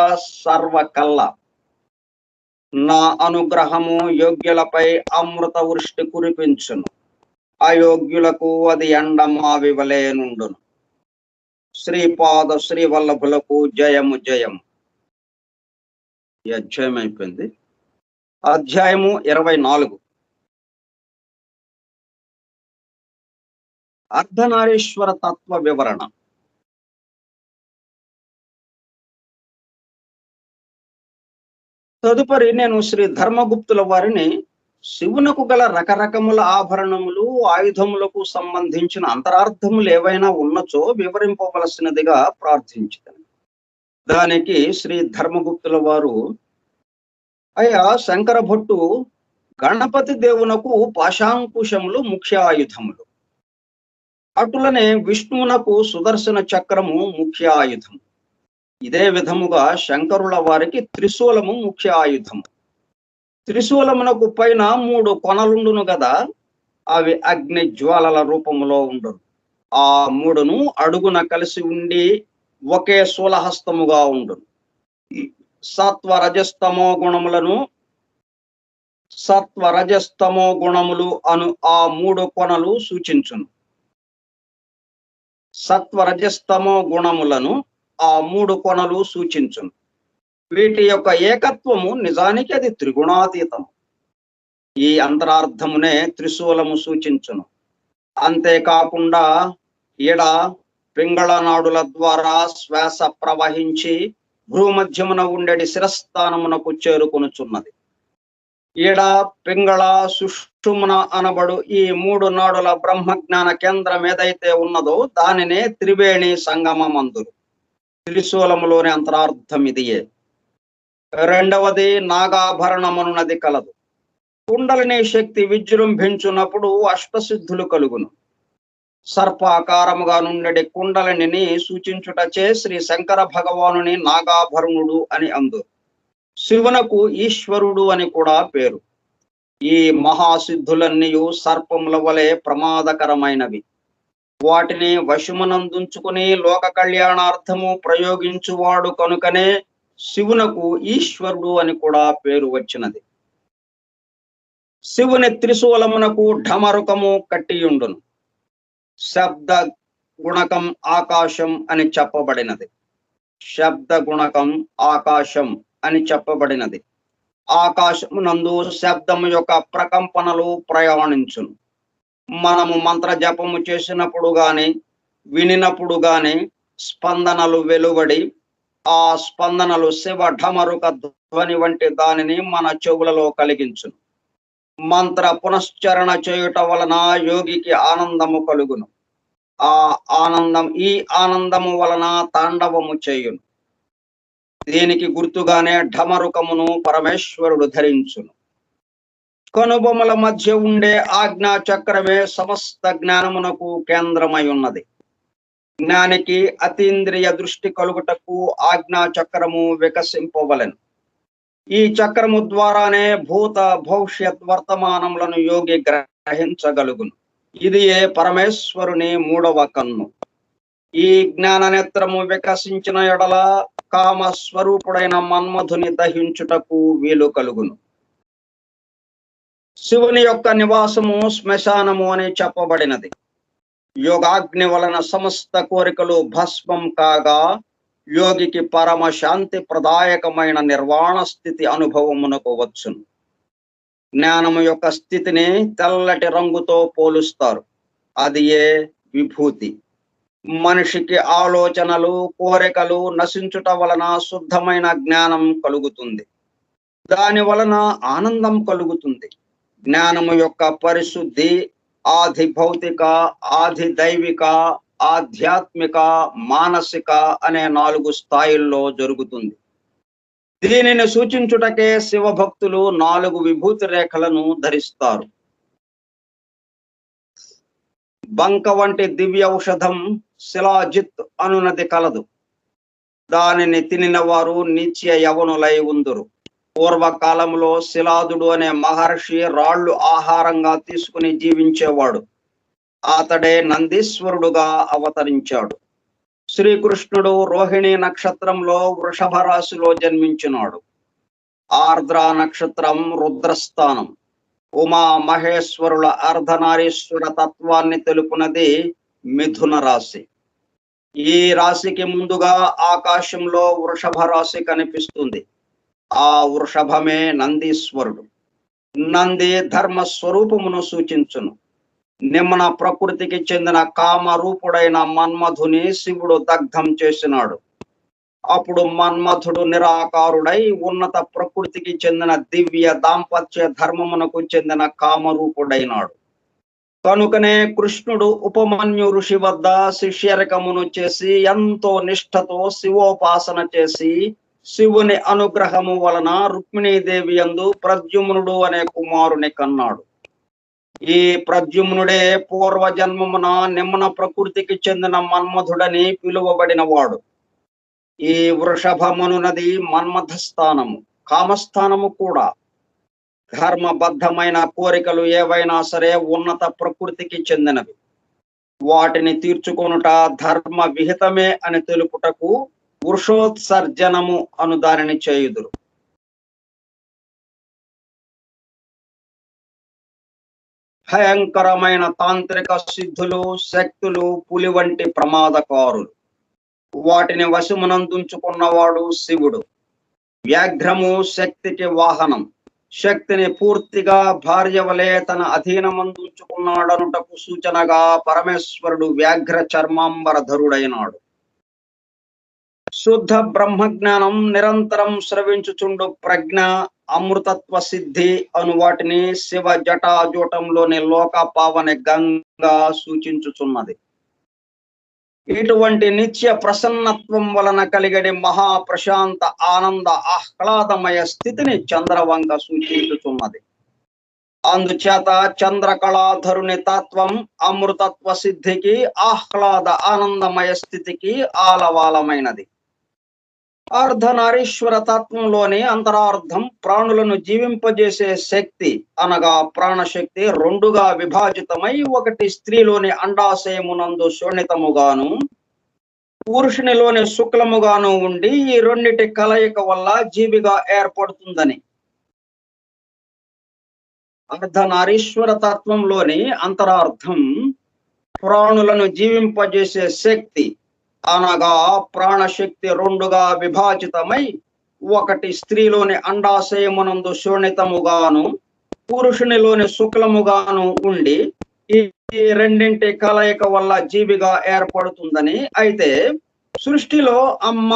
సర్వకల్ల. నా అనుగ్రహము యోగ్యులపై అమృత వృష్టి కురిపించును. అయోగ్యులకు అది ఎండమావి వలె నుండును. శ్రీపాద శ్రీవల్లభులకు జయము జయము. ఈ అధ్యాయం అయిపోయింది. అధ్యాయము 24. అర్ధనారీశ్వర తత్వ వివరణ. తదుపరి నేను శ్రీ ధర్మగుప్తుల వారిని శివునకు గల రకరకముల ఆభరణములు ఆయుధములకు సంబంధించిన అంతరార్థములు ఏవైనా ఉన్నచో వివరింపవలసినదిగా ప్రార్థించాను. దానికి శ్రీ ధర్మగుప్తుల వారు, అయ్యా శంకర భట్టు, గణపతి దేవునకు పాశాంకుశములు ముఖ్య ఆయుధములు. అటులనే విష్ణువునకు సుదర్శన చక్రము ముఖ్య ఆయుధం. ఇదే విధముగా శంకరుల వారికి త్రిశూలము ముఖ్య ఆయుధము. త్రిశూలమునకు పైన 3 కొనలుండును గదా, అవి అగ్ని జ్వాలల రూపములో ఉండును. ఆ 3ను అడుగున కలిసి ఉండి ఒకే శూలహస్తముగా ఉండును. సత్వరజస్తమో గుణములను సత్వరజస్తమో గుణములు అను ఆ 3 కొనలు సూచించును. సత్వరజస్తమో గుణములను ఆ 3 కొనలు సూచించును. వీటి యొక్క ఏకత్వము నిజానికి అది త్రిగుణాతీతం. ఈ అంతరార్థమునే త్రిశూలము సూచించును. అంతేకాకుండా ఈడ పింగళ నాడుల ద్వారా శ్వాస ప్రవహించి భూమధ్యమున ఉండేటి శిరస్థానమునకు చేరుకొనుచున్నది. ఈడ పింగళ సుషుమ్న అనబడు ఈ 3 నాడుల బ్రహ్మజ్ఞాన కేంద్రం ఏదైతే ఉన్నదో దానినే త్రివేణి సంగమమందురు. త్రిశూలములోని అంతరార్థం ఇదియే. రెండవది నాగాభరణమనున్నది కలదు. కుండలిని శక్తి విజృంభించున్నప్పుడు అష్టసిద్ధులు కలుగును. సర్పాకారముగా నుండి కుండలిని సూచించుటచే శ్రీ శంకర భగవానుని నాగాభరణుడు అని అందు. శివునకు ఈశ్వరుడు అని కూడా పేరు. ఈ మహాసిద్ధులన్నీ సర్పముల వలె ప్రమాదకరమైనవి. వాటిని వశమునందుంచుకుని లోక కళ్యాణార్థము ప్రయోగించువాడు కనుకనే శివునకు ఈశ్వరుడు అని కూడా పేరు వచ్చినది. శివుని త్రిశూలమునకు ఢమరుకము కట్టియుండును. శబ్ద గుణకం ఆకాశం అని చెప్పబడినది. శబ్ద గుణకం ఆకాశం అని చెప్పబడినది. ఆకాశమునందు శబ్దము యొక్క ప్రకంపనలు ప్రయాణించును. మనము మంత్ర జపము చేసినప్పుడు గాని వినినప్పుడు గాని స్పందనలు వెలువడి ఆ స్పందనలు శివ ఢమరుక ధ్వని వంటి దానిని మన చెవులలో కలిగించును. మంత్ర పునశ్చరణ చేయుట వలన యోగికి ఆనందము కలుగును. ఈ ఆనందము వలన తాండవము చేయును. దీనికి గుర్తుగానే ఢమరుకమును పరమేశ్వరుడు ధరించును. కనుబొమ్మల మధ్య ఉండే ఆజ్ఞా చక్రమే సమస్త జ్ఞానమునకు కేంద్రమై ఉన్నది. జ్ఞానికి అతీంద్రియ దృష్టి కలుగుటకు ఆజ్ఞా చక్రము వికసింపవలెను. ఈ చక్రము ద్వారానే భూత భవిష్యత్ వర్తమానములను యోగి గ్రహించగలుగును. ఇది పరమేశ్వరుని 3వ కన్ను. ఈ జ్ఞాన నేత్రము వికసించిన ఎడల కామ స్వరూపుడైన మన్మధుని దహించుటకు వీలు కలుగును. శివుని యొక్క నివాసము శ్మశానము అని చెప్పబడినది. యోగాగ్ని వలన సమస్త కోరికలు భస్మం కాగా యోగికి పరమ శాంతి ప్రదాయకమైన నిర్వాణ స్థితి అనుభవమునకు వచ్చును. జ్ఞానము యొక్క స్థితిని తెల్లటి రంగుతో పోలుస్తారు. అది విభూతి. మనిషికి ఆలోచనలు కోరికలు నశించుట వలన శుద్ధమైన జ్ఞానం కలుగుతుంది. దాని వలన ఆనందం కలుగుతుంది. జ్ఞానము యొక్క పరిశుద్ధి ఆది భౌతిక, ఆది దైవిక, ఆధ్యాత్మిక, మానసిక అనే 4 స్థాయిల్లో జరుగుతుంది. దీనిని సూచించుటకే శివభక్తులు 4 విభూతి రేఖలను ధరిస్తారు. బంక వంటి దివ్య ఔషధం శిలాజిత్ అనునది కలదు. దానిని తినిన వారు నిత్య యవనులై ఉందురు. పూర్వకాలంలో శిలాదుడు అనే మహర్షి రాళ్లు ఆహారంగా తీసుకుని జీవించేవాడు. అతడే నందీశ్వరుడుగా అవతరించాడు. శ్రీకృష్ణుడు రోహిణి నక్షత్రంలో వృషభ రాశిలో జన్మించినాడు. ఆర్ద్ర నక్షత్రం రుద్రస్థానం. ఉమా మహేశ్వరుల అర్ధనారీశ్వర తత్వాన్ని తెలుపునది మిథున రాశి. ఈ రాశికి ముందుగా ఆకాశంలో వృషభ రాశి కనిపిస్తుంది. ఆ వృషభమే నందీశ్వరుడు. నంది ధర్మ స్వరూపమును సూచించును. నిమ్న ప్రకృతికి చెందిన కామరూపుడైన మన్మధుని శివుడు దగ్ధం చేసినాడు. అప్పుడు మన్మధుడు నిరాకారుడై ఉన్నత ప్రకృతికి చెందిన దివ్య దాంపత్య ధర్మమునకు చెందిన కామరూపుడైనాడు. కనుకనే కృష్ణుడు ఉపమన్యు ఋషి వద్ద శిష్యరికమును చేసి ఎంతో నిష్ఠతో శివోపాసన చేసి శివుని అనుగ్రహము వలన రుక్మిణీదేవి యందు ప్రద్యుమ్నుడు అనే కుమారుని కన్నాడు. ఈ ప్రద్యుమ్నుడే పూర్వజన్మమున నిమ్న ప్రకృతికి చెందిన మన్మధుడని పిలువబడిన వాడు. ఈ వృషభమనునది మన్మథ స్థానము, కామస్థానము కూడా. ధర్మబద్ధమైన కోరికలు ఏవైనా సరే ఉన్నత ప్రకృతికి చెందినవి. వాటిని తీర్చుకొనుట ధర్మ విహితమే అని తెలుపుటకు వృషోత్సర్జనము అను దానిని చేయుదురు. భయంకరమైన తాంత్రిక సిద్ధులు, శక్తులు పులి వంటి ప్రమాదకారులు. వాటిని వశమునందుంచుకున్నవాడు శివుడు. వ్యాఘ్రము శక్తికి వాహనం. శక్తిని పూర్తిగా భార్య వలె తన అధీనమందుంచుకున్నాడనుటకు సూచనగా పరమేశ్వరుడు వ్యాఘ్ర చర్మాంబరధరుడైనాడు. శుద్ధ బ్రహ్మజ్ఞానం నిరంతరం స్రవించుచుండు ప్రజ్ఞ, అమృతత్వ సిద్ధి అను వాటిని శివ జటాజూటంలోని లోక పావని గంగా సూచించుచున్నది. ఇటువంటి నిత్య ప్రసన్నత్వం వలన కలిగడి మహాప్రశాంత ఆనంద ఆహ్లాదమయ స్థితిని చంద్రవంక సూచించుతున్నది. అందుచేత చంద్రకళాధరుని తత్వం అమృతత్వ సిద్ధికి, ఆహ్లాద ఆనందమయ స్థితికి ఆలవాలమైనది. అర్ధనారీశ్వర తత్వంలోని అంతరార్థం ప్రాణులను జీవింపజేసే శక్తి అనగా ప్రాణశక్తి రెండుగా విభాజితమై ఒకటి స్త్రీలోని అండాశయమునందు శోణితముగాను, పురుషునిలోని శుక్లముగాను ఉండి ఈ రెండిటి కలయిక వల్ల జీవిగా ఏర్పడుతుందని. అర్ధనారీశ్వర తత్వంలోని అంతరార్థం ప్రాణులను జీవింపజేసే శక్తి అనగా ప్రాణశక్తి రెండుగా విభాజితమై ఒకటి స్త్రీలోని అండాశయమునందు శోణితముగాను, పురుషునిలోని శుక్లముగాను ఉండి ఈ రెండింటి కలయిక వల్ల జీవిగా ఏర్పడుతుందని. అయితే సృష్టిలో అమ్మ,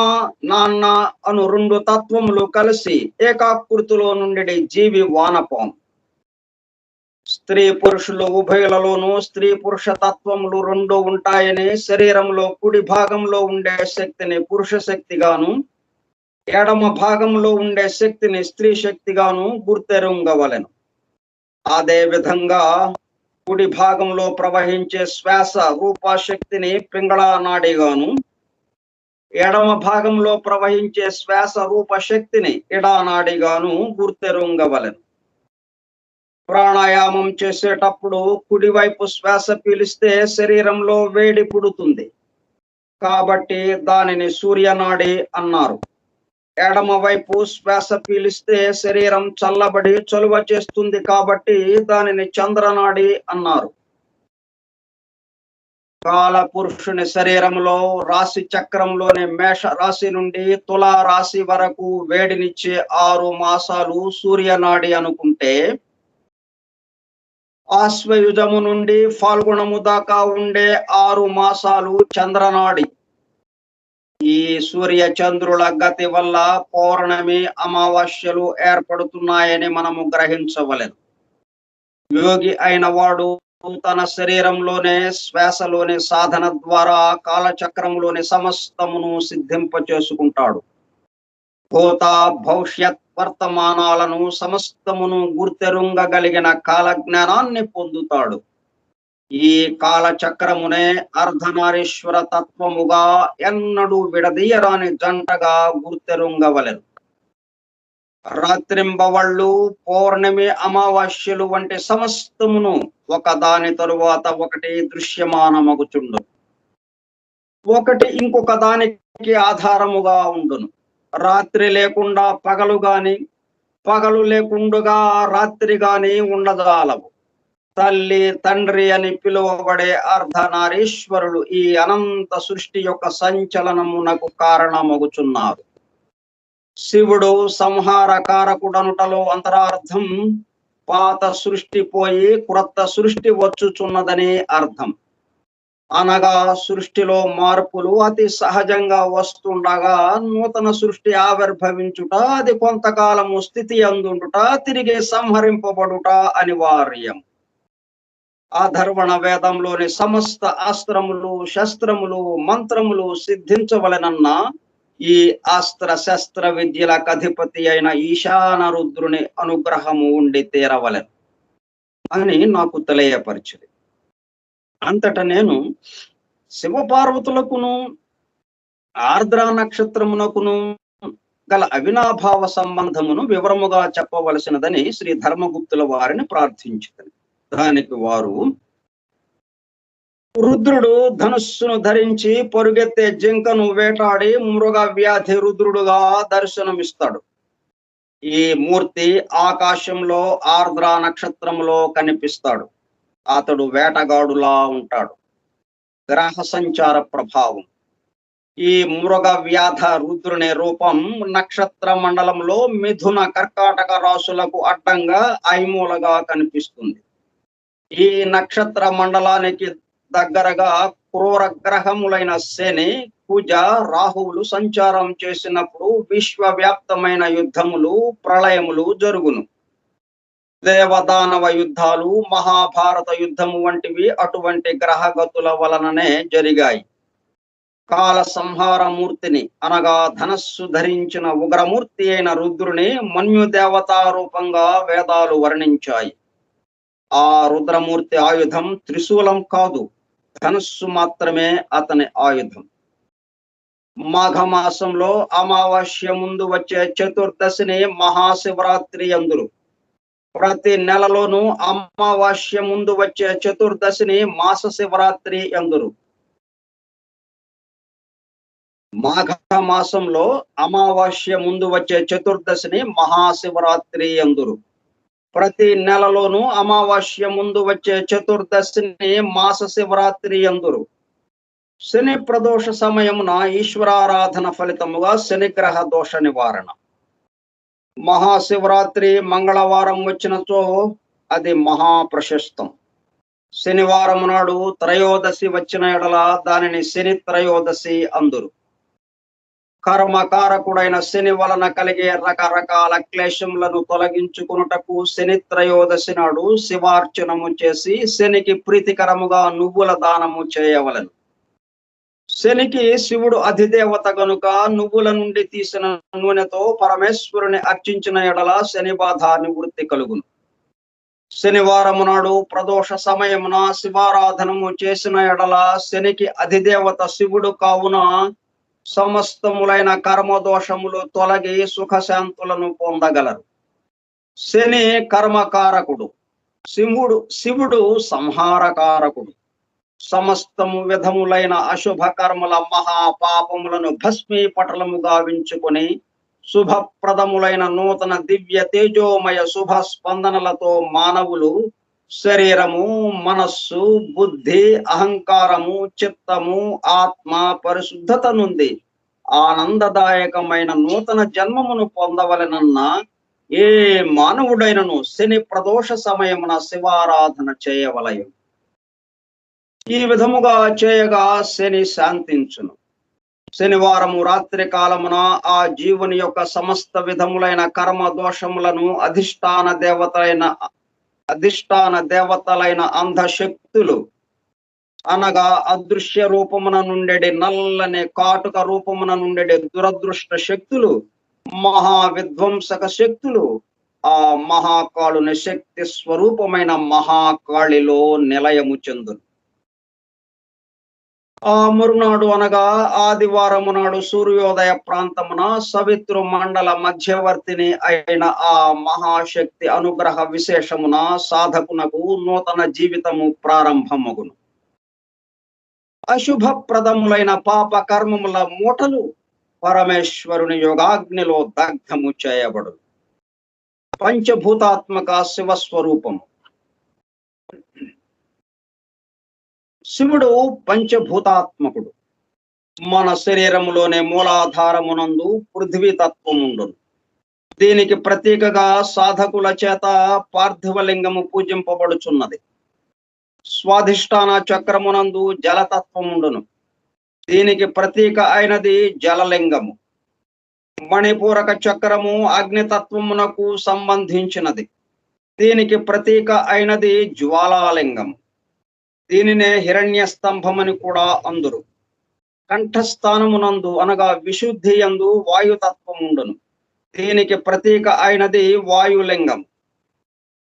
నాన్న అను రెండు తత్వములు కలిసి ఏకాకృతిలో నుండి జీవి వానపాం. స్త్రీ పురుషులు ఉభయులలోనూ స్త్రీ పురుష తత్వములు రెండు ఉంటాయని శరీరంలో కుడి భాగంలో ఉండే శక్తిని పురుష శక్తిగాను, ఎడమ భాగంలో ఉండే శక్తిని స్త్రీ శక్తిగాను గుర్తెరుంగవలెను. అదే విధంగా కుడి భాగంలో ప్రవహించే శ్వాస రూపశక్తిని పింగళా నాడిగాను, ఎడమ భాగంలో ప్రవహించే శ్వాస రూపశక్తిని ఇడానాడిగాను గుర్తెరుంగవలెను. ప్రాణాయామం చేసేటప్పుడు కుడివైపు శ్వాస పీలిస్తే శరీరంలో వేడి పుడుతుంది కాబట్టి దానిని సూర్యనాడి అన్నారు. ఎడమ వైపు శ్వాస పీలిస్తే శరీరం చల్లబడి చలువ చేస్తుంది కాబట్టి దానిని చంద్రనాడి అన్నారు. కాల పురుషుని శరీరంలో రాశి చక్రంలోని మేష రాశి నుండి తులా రాశి వరకు వేడినిచ్చే 6 మాసాలు సూర్యనాడి అనుకుంటే, ఆశ్వయుజము నుండి ఫాల్గుణము దాకా ఉండే 6 మాసాలు చంద్రనాడి. ఈ సూర్య చంద్రుల గతి వల్ల పౌర్ణమి, అమావాస్యలు ఏర్పడుతున్నాయని మనము గ్రహించవలెను. యోగి అయిన వాడు తన శరీరంలోనే శ్వాసలోని సాధన ద్వారా కాలచక్రంలోని సమస్తమును సిద్ధింపచేసుకుంటాడు. భూత భవిష్యత్ వర్తమానాలను సమస్తమును గుర్తెరుంగగలిగిన కాల జ్ఞానాన్ని పొందుతాడు. ఈ కాలచక్రమునే అర్ధనారీశ్వర తత్వముగా ఎన్నడూ విడదీయరాని జంటగా గుర్తెరుంగవలెను. రాత్రింబవళ్ళు, పౌర్ణమి, అమావాస్యలు వంటి సమస్తమును ఒకదాని తరువాత ఒకటి దృశ్యమానమగుచుండు. ఒకటి ఇంకొక దానికి ఆధారముగా ఉండును. రాత్రి లేకుండా పగలు గాని, పగలు లేకుండగా రాత్రి గాని ఉండజాలవు. తల్లి, తండ్రి అని పిలువబడే అర్ధనారీశ్వరులు ఈ అనంత సృష్టి యొక్క సంచలనమునకు కారణమగుచున్నారు. శివుడు సంహార కారకుడనుటలో అంతరార్థం పాత సృష్టి పోయి క్రొత్త సృష్టి వచ్చుచున్నదని అర్థం. అనగా సృష్టిలో మార్పులు అతి సహజంగా వస్తుండగా నూతన సృష్టి ఆవిర్భవించుట, అది కొంతకాలము స్థితి అందుండుట, తిరిగి సంహరింపబడుట అనివార్యం. అధర్వణ వేదంలోని సమస్త అస్త్రములు, శస్త్రములు, మంత్రములు సిద్ధించవలెనన్న ఈ అస్త్ర శస్త్ర విద్యలకు అధిపతి అయిన ఈశాన రుద్రుని అనుగ్రహము ఉండి తీరవలెను అని నాకు తెలియపరిచింది. అంతటా నేను శివపార్వతులకును ఆర్ద్ర నక్షత్రమునకును గల అవినాభావ సంబంధమును వివరముగా చెప్పవలసినదని శ్రీ ధర్మగుప్తుల వారిని ప్రార్థించింది. దానికి వారు, రుద్రుడు ధనుస్సును ధరించి పరుగెత్తే జింకను వేటాడి మృగ వ్యాధి రుద్రుడుగా దర్శనమిస్తాడు. ఈ మూర్తి ఆకాశంలో ఆర్ద్ర నక్షత్రంలో కనిపిస్తాడు. అతడు వేటగాడులా ఉంటాడు. గ్రహ సంచార ప్రభావం. ఈ మృగ వ్యాధ రుద్రుని రూపం నక్షత్ర మండలంలో మిథున కర్కాటక రాశులకు అడ్డంగా ఐమూలగా కనిపిస్తుంది. ఈ నక్షత్ర మండలానికి దగ్గరగా క్రూర గ్రహములైన శని, కుజ, రాహువులు సంచారం చేసినప్పుడు విశ్వవ్యాప్తమైన యుద్ధములు, ప్రళయములు జరుగును. దేవదానవ యుద్ధాలు, మహాభారత యుద్ధము వంటివి అటువంటి గ్రహగతుల వలననే జరిగాయి. కాల సంహార మూర్తిని అనగా ధనస్సు ధరించిన ఉగ్రమూర్తి అయిన రుద్రుని మన్యుదేవతా రూపంగా వేదాలు వర్ణించాయి. ఆ రుద్రమూర్తి ఆయుధం త్రిశూలం కాదు, ధనస్సు మాత్రమే అతని ఆయుధం. మాఘమాసంలో అమావాస్య ముందు వచ్చే చతుర్దశిని మహాశివరాత్రి అందురు. ప్రతి నెలలోనూ అమావాస్య ముందు వచ్చే చతుర్దశిని మాస శివరాత్రి అందురు. మాఘ మాసంలో అమావాస్య ముందు వచ్చే చతుర్దశిని మహాశివరాత్రి అందురు. ప్రతి నెలలోనూ అమావాస్య ముందు వచ్చే చతుర్దశిని మాస శివరాత్రి అందురు. శని ప్రదోష సమయమున ఈశ్వరారాధన ఫలితముగా శనిగ్రహ దోష నివారణ. మహాశివరాత్రి మంగళవారం వచ్చినచో అది మహాప్రశస్తం. శనివారం నాడు త్రయోదశి వచ్చిన ఎడల దానిని శని త్రయోదశి అందురు. కర్మకారకుడైన శని వలన కలిగే రకరకాల క్లేశములను తొలగించుకున్నటకు శని త్రయోదశి నాడు శివార్చనము చేసి శనికి ప్రీతికరముగా నువ్వుల దానము చేయవలెను. శనికి శివుడు అధిదేవత గనుక నువ్వుల నుండి తీసిన నూనెతో పరమేశ్వరుని అర్చించిన ఎడల శని బాధ నివృత్తి కలుగును. శనివారము నాడు ప్రదోష సమయమున శివారాధనము చేసిన ఎడల శనికి అధిదేవత శివుడు కావున సమస్తములైన కర్మదోషములు తొలగి సుఖశాంతులను పొందగలరు. శని కర్మకారకుడు, శివుడు సంహారకారకుడు. సమస్తము విధములైన అశుభ కర్మల మహాపాపములను భస్మీపటలము గావించుకొని శుభప్రదములైన నూతన దివ్య తేజోమయ శుభ స్పందనలతో మానవులు శరీరము, మనస్సు, బుద్ధి, అహంకారము, చిత్తము, ఆత్మ పరిశుద్ధత నుండి ఆనందదాయకమైన నూతన జన్మమును పొందవలెనన్న ఏ మానవుడైనను శని ప్రదోష సమయమున శివారాధన చేయవలయు. ఈ విధముగా చేయగా శని శాంతించును. శనివారము రాత్రి కాలమున ఆ జీవుని యొక్క సమస్త విధములైన కర్మ దోషములను అధిష్టాన దేవతలైన అంధశక్తులు అనగా అదృశ్య రూపమున నుండి నల్లని కాటుక రూపమున నుండి దురదృష్ట శక్తులు, మహావిధ్వంసక శక్తులు ఆ మహాకాళుని శక్తి స్వరూపమైన మహాకాళిలో నిలయము చెందును. ఆ మరునాడు అనగా ఆదివారము నాడు సూర్యోదయ ప్రాంతమున సవితృ మండల మధ్యవర్తిని అయిన ఆ మహాశక్తి అనుగ్రహ విశేషమున సాధకునకు నూతన జీవితము ప్రారంభమగును. అశుభప్రదములైన పాప కర్మముల మూటలు పరమేశ్వరుని యోగాగ్నిలో దగ్ధము చేయబడు. పంచభూతాత్మక శివస్వరూపము. శివుడు పంచభూతాత్మకుడు. మన శరీరములోనే మూలాధారమునందు పృథ్వీ తత్వముండును. దీనికి ప్రతీకగా సాధకుల చేత పార్థివలింగము పూజింపబడుచున్నది. స్వాధిష్టాన చక్రమునందు జలతత్వముండును. దీనికి ప్రతీక అయినది జలలింగము. మణిపూరక చక్రము అగ్నితత్వమునకు సంబంధించినది. దీనికి ప్రతీక అయినది జ్వాలాలింగము. దీనినే హిరణ్య స్తంభమని కూడా అందురు. కంఠస్థానమునందు అనగా విశుద్ధి యందు వాయుతత్వముండును. దీనికి ప్రతీక అయినది వాయులింగం.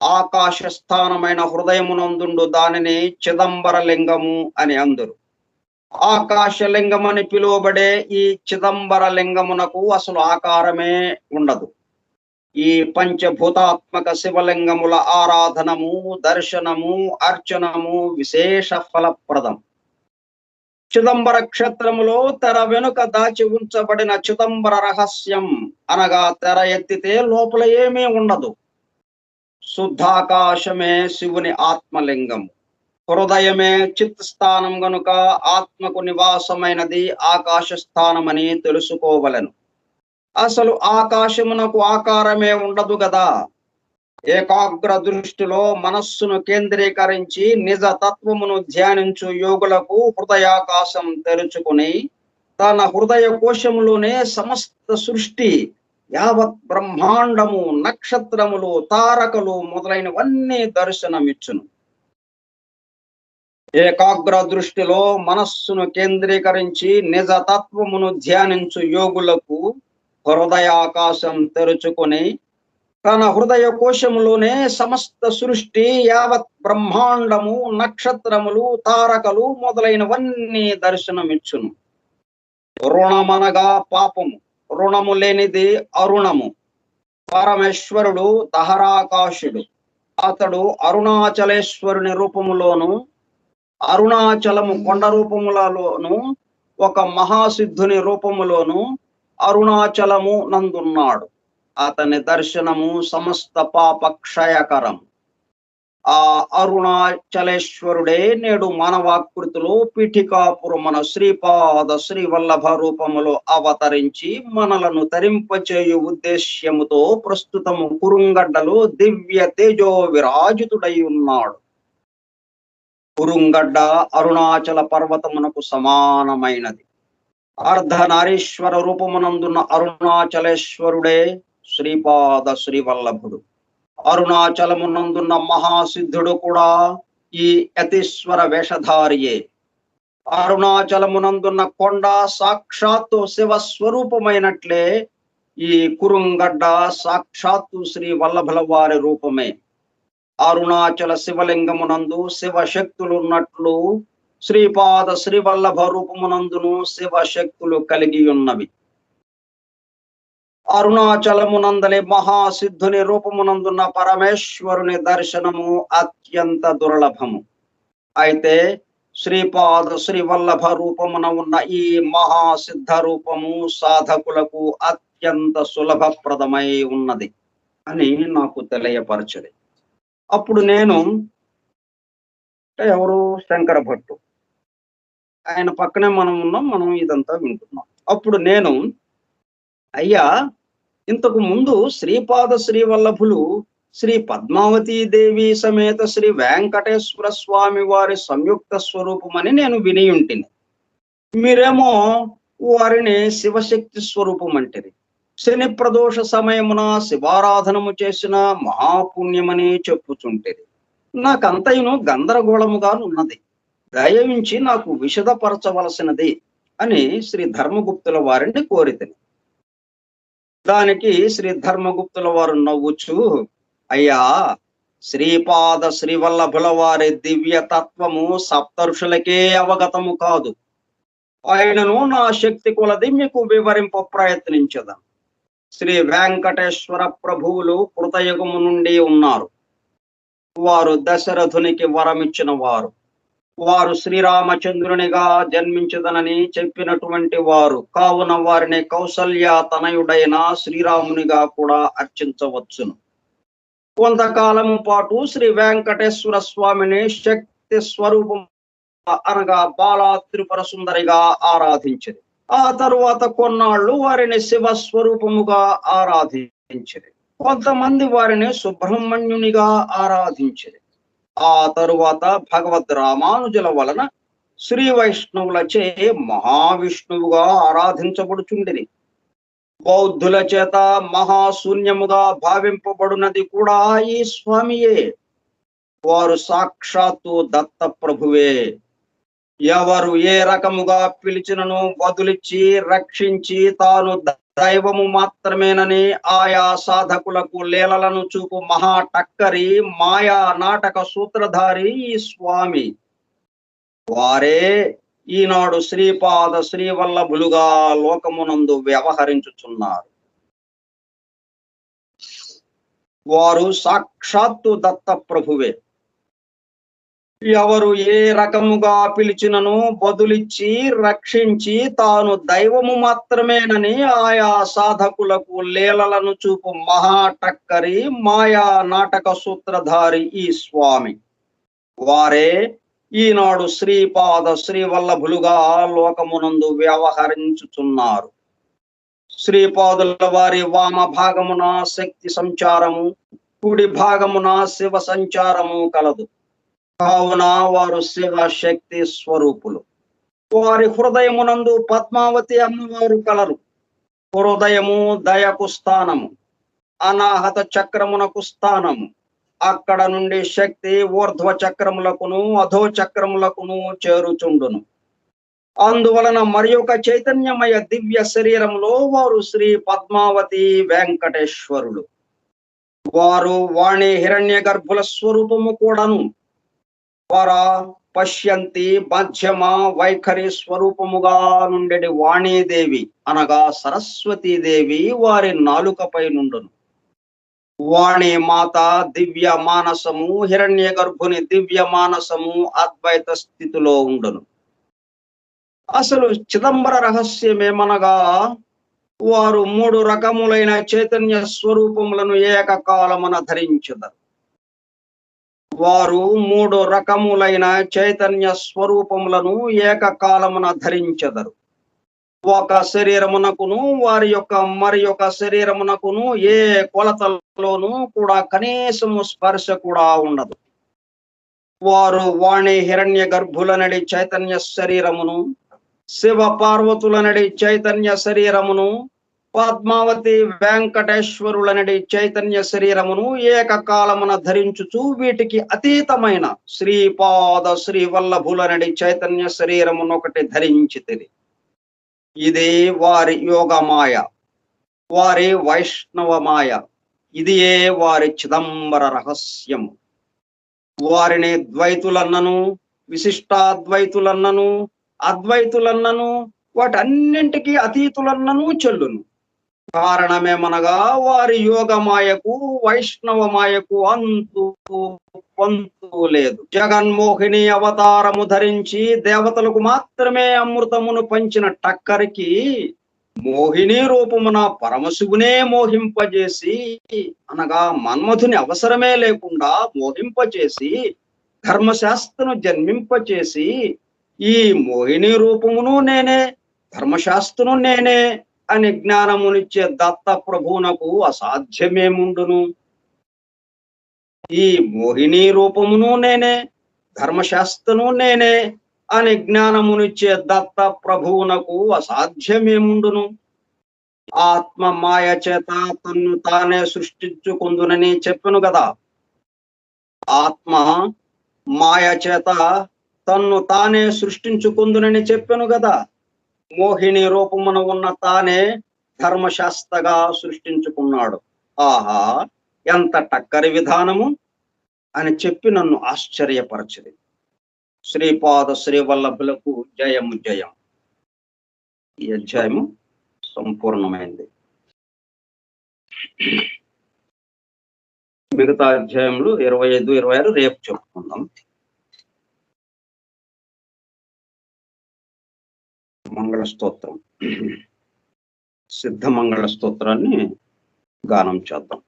ఆకాశ స్థానమైన హృదయమునందుండు దానిని చిదంబర లింగము అని అందురు. ఆకాశలింగమని పిలువబడే ఈ చిదంబర లింగమునకు అసలు ఆకారమే ఉండదు. ఈ పంచభూతాత్మక శివలింగముల ఆరాధనము, దర్శనము, అర్చనము విశేష ఫలప్రదం. చిదంబర క్షేత్రములో తెర వెనుక దాచి ఉంచబడిన చిదంబర రహస్యం అనగా తెర ఎత్తితే లోపల ఏమీ ఉండదు. శుద్ధాకాశమే శివుని ఆత్మలింగం. హృదయమే చిత్ స్థానం గనుక ఆత్మకు నివాసమైనది ఆకాశ స్థానమని తెలుసుకోవలెను. అసలు ఆకాశమునకు ఆకారమే ఉండదు గదా. ఏకాగ్ర దృష్టిలో మనస్సును కేంద్రీకరించి నిజ తత్వమును ధ్యానించు యోగులకు హృదయాకాశం తెరుచుకుని తన హృదయ కోశములోనే సమస్త సృష్టి, యావత్ బ్రహ్మాండము, నక్షత్రములు, తారకలు మొదలైనవన్నీ దర్శనమిచ్చును. ఏకాగ్ర దృష్టిలో మనస్సును కేంద్రీకరించి నిజ తత్వమును ధ్యానించు యోగులకు హృదయాకాశం తెరుచుకొని తన హృదయ కోశములోనే సమస్త సృష్టి, యావత్ బ్రహ్మాండము, నక్షత్రములు, తారకలు మొదలైనవన్నీ దర్శనమిచ్చును. రుణమనగా పాపము, రుణము లేనిది అరుణము. పరమేశ్వరుడు దహరాకాశుడు. అతడు అరుణాచలేశ్వరుని రూపములోను, అరుణాచలము కొండ రూపములలోను, ఒక మహాసిద్ధుని రూపములోను అరుణాచలము నందున్నాడు. అతని దర్శనము సమస్త పాప క్షయకరం. ఆ అరుణాచలేశ్వరుడే నేడు మానవాకృతిలో పీఠికాపురమున శ్రీపాద శ్రీవల్లభ రూపములో అవతరించి మనలను తరింపచేయు ఉద్దేశ్యముతో ప్రస్తుతము కురుంగడ్డలో దివ్య తేజో విరాజితుడై ఉన్నాడు. కురుంగడ్డ అరుణాచల పర్వతమునకు సమానమైనది. అర్ధనారీశ్వర రూపమునందున్న అరుణాచలేశ్వరుడే శ్రీపాద శ్రీవల్లభుడు. అరుణాచలమునందున్న మహాసిద్ధుడు కూడా ఈ యతీశ్వర వేషధారియే. అరుణాచలమునందున్న కొండ సాక్షాత్తు శివస్వరూపమైనట్లే ఈ కురుంగడ్డ సాక్షాత్తు శ్రీ వల్లభుల వారి రూపమే. అరుణాచల శివలింగమునందు శివశక్తులున్నట్లు శ్రీపాద శ్రీవల్లభ రూపమునందును శివశక్తులు కలిగి ఉన్నవి. అరుణాచలమునందలి మహాసిద్ధుని రూపమునందున్న పరమేశ్వరుని దర్శనము అత్యంత దుర్లభము. అయితే శ్రీపాద శ్రీవల్లభ రూపమున ఉన్న ఈ మహాసిద్ధ రూపము సాధకులకు అత్యంత సులభప్రదమై ఉన్నది అని నాకు తెలియపరచది. అప్పుడు నేను, ఎవరు, శంకర భట్టు, ఆయన పక్కనే మనం ఉన్నాం, మనం ఇదంతా వింటున్నాం. అప్పుడు నేను, అయ్యా, ఇంతకు ముందు శ్రీపాద శ్రీవల్లభులు శ్రీ పద్మావతీ దేవి సమేత శ్రీ వెంకటేశ్వర స్వామి వారి సంయుక్త స్వరూపమని నేను విని ఉంటిని. మీరేమో వారిని శివశక్తి స్వరూపం అంటేది. శని ప్రదోష సమయమున శివారాధనము చేసిన మహాపుణ్యమని చెప్పుచుంటేది. నాకంతయును గందరగోళముగా ఉన్నది. దయవించి నాకు విశదపరచవలసినది అని శ్రీ ధర్మగుప్తుల వారిని కోరితిని. దానికి శ్రీ ధర్మగుప్తుల వారు నవ్వుచు, అయ్యా, శ్రీపాద శ్రీవల్లభుల వారి దివ్య తత్వము సప్తఋషులకే అవగతము కాదు. ఆయనను నా శక్తి కొలది మీకు వివరింప ప్రయత్నించదాం. శ్రీ వెంకటేశ్వర ప్రభువులు కృతయుగము నుండి ఉన్నారు. వారు దశరథునికి వరమిచ్చిన వారు. వారు శ్రీరామచంద్రునిగా జన్మించదనని చెప్పినటువంటి వారు కావున వారిని కౌసల్య తనయుడైన శ్రీరామునిగా కూడా అర్చించవచ్చును. కొంతకాలము పాటు శ్రీ వెంకటేశ్వర స్వామిని శక్తి స్వరూపం అనగా బాలా త్రిపుర సుందరిగా ఆరాధించింది. ఆ తరువాత కొన్నాళ్ళు వారిని శివ స్వరూపముగా ఆరాధించింది. కొంతమంది వారిని సుబ్రహ్మణ్యునిగా ఆరాధించింది. ఆ తరువాత భగవద్ రామానుజుల వలన శ్రీ వైష్ణవులచే మహావిష్ణువుగా ఆరాధించబడుచుండిరి. బౌద్ధుల చేత మహాశూన్యముగా భావింపబడినది కూడా ఈ స్వామియే. వారు సాక్షాత్తు దత్త ప్రభువే. ఎవరు ఏ రకముగా పిలిచినను వదులిచ్చి రక్షించి తాను దైవము మాత్రమేనని ఆయా సాధకులకు లీలలను చూపు మహా టక్కరి మాయా నాటక సూత్రధారి ఈ స్వామి. వారే ఈనాడు శ్రీపాద శ్రీవల్లభులుగా లోకమునందు వ్యవహరించుచున్నారు. వారు సాక్షాత్తు దత్త ప్రభువే. ఎవరు ఏ రకముగా పిలిచినను బదులిచ్చి రక్షించి తాను దైవము మాత్రమేనని ఆయా సాధకులకు లీలలను చూపు మహాటక్కరి మాయా నాటక సూత్రధారి ఈ స్వామి. వారే ఈనాడు శ్రీపాద శ్రీవల్లభులుగా లోకమునందు వ్యవహరించుచున్నారు. శ్రీపాదుల వారి వామ భాగమున శక్తి సంచారము, కుడి భాగమున శివ సంచారము కలదు. కావున వారు శివ శక్తి స్వరూపులు. వారి హృదయమునందు పద్మావతి అమ్మవారు కలరు. హృదయము దయకు స్థానము, అనాహత చక్రమునకు స్థానము. అక్కడ నుండి శక్తి ఊర్ధ్వ చక్రములకును అధో చక్రములకును చేరుచుండును. అందువలన మరి ఒక చైతన్యమయ దివ్య శరీరంలో వారు శ్రీ పద్మావతి వెంకటేశ్వరులు. వారు వాణి హిరణ్య గర్భుల స్వరూపము కూడాను. పర పశ్యంతి మధ్యమ వైఖరి స్వరూపముగా నుండి వాణీదేవి అనగా సరస్వతీదేవి వారి నాలుకపై నుండును. వాణి మాత దివ్య మానసము, హిరణ్య గర్భుని దివ్య మానసము అద్వైత స్థితిలో ఉండును. అసలు చిదంబర రహస్యమేమనగా వారు 3 రకములైన చైతన్య స్వరూపములను ఏకకాలమున ధరించెదరు. వారు 3 రకములైన చైతన్య స్వరూపములను ఏకకాలమున ధరించెదరు. ఒక శరీరమునకును వారి యొక్క మరి ఒక శరీరమునకును ఏ కొలతలోనూ కూడా కనీసము స్పర్శ కూడా ఉండదు. వారు వాణి హిరణ్య గర్భులనడి చైతన్య శరీరమును, శివ పార్వతులనడి చైతన్య శరీరమును, పద్మావతి వెంకటేశ్వరులనడి చైతన్య శరీరమును ఏకకాలమున ధరించుచు వీటికి అతీతమైన శ్రీపాద శ్రీవల్లభులనడి చైతన్య శరీరమునొకటి ధరించితిరి. ఇది వారి యోగమాయ, వారి వైష్ణవమాయ. ఇదియే వారి చిదంబర రహస్యము. వారిని ద్వైతులన్నను, విశిష్టాద్వైతులన్నను, అద్వైతులన్నను, వాటన్నింటికీ అతీతులన్నను చెల్లును. కారణమేమనగా వారి యోగమాయకు వైష్ణవమాయకు అంతు పొంతు లేదు. జగన్మోహిని అవతారము ధరించి దేవతలకు మాత్రమే అమృతమును పంచిన టక్కరికి మోహిని రూపమున పరమశివునే మోహింపజేసి అనగా మన్మధుని అవసరమే లేకుండా మోహింపచేసి ధర్మశాస్త్రను జన్మింపచేసి ఈ మోహిని రూపమును నేనే, ధర్మశాస్త్రను నేనే అని జ్ఞానమునిచ్చే దత్త ప్రభువునకు అసాధ్యమేముండును. ఈ మోహిని రూపమును నేనే, ధర్మశాస్త్రను నేనే అని జ్ఞానమునిచ్చే దత్త ప్రభువునకు అసాధ్యమేముండును. ఆత్మ మాయ చేత తన్ను తానే సృష్టించుకుందునని చెప్పను కదా. ఆత్మ మాయ చేత తన్ను తానే సృష్టించుకుందునని చెప్పాను కదా. మోహిని రూపమున ఉన్న తానే ధర్మశాస్త్రగా సృష్టించుకున్నాడు. ఆహా, ఎంత టక్కరి విధానము అని చెప్పి నన్ను ఆశ్చర్యపరచది. శ్రీపాద శ్రీవల్లభులకు జయము జయం. ఈ అధ్యాయము సంపూర్ణమైంది. మిగతా అధ్యాయములు 25, 26 రేపు చెప్పుకుందాం. మంగళ స్తోత్రం, సిద్ధ మంగళ స్తోత్రాన్ని గానం చేద్దాం.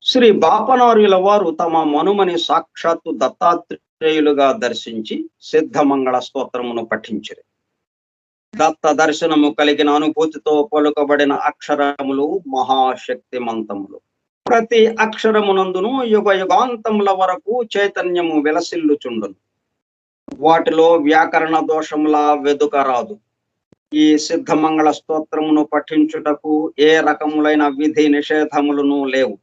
శ్రీ బాపనార్యుల వారు తమ మనుమని సాక్షాత్తు దత్తాత్రేయులుగా దర్శించి సిద్ధ మంగళ స్తోత్రమును పఠించిరి. దత్త దర్శనము కలిగిన అనుభూతితో పలుకబడిన అక్షరములు మహాశక్తిమంతములు. ప్రతి అక్షరమునందును యుగ యుగాంతముల వరకు చైతన్యము విలసిల్లుచుండును. వాటిలో వ్యాకరణ దోషములా వెదుకరాదు. ఈ సిద్ధమంగళ స్తోత్రమును పఠించుటకు ఏ రకములైన విధి నిషేధములను లేవు.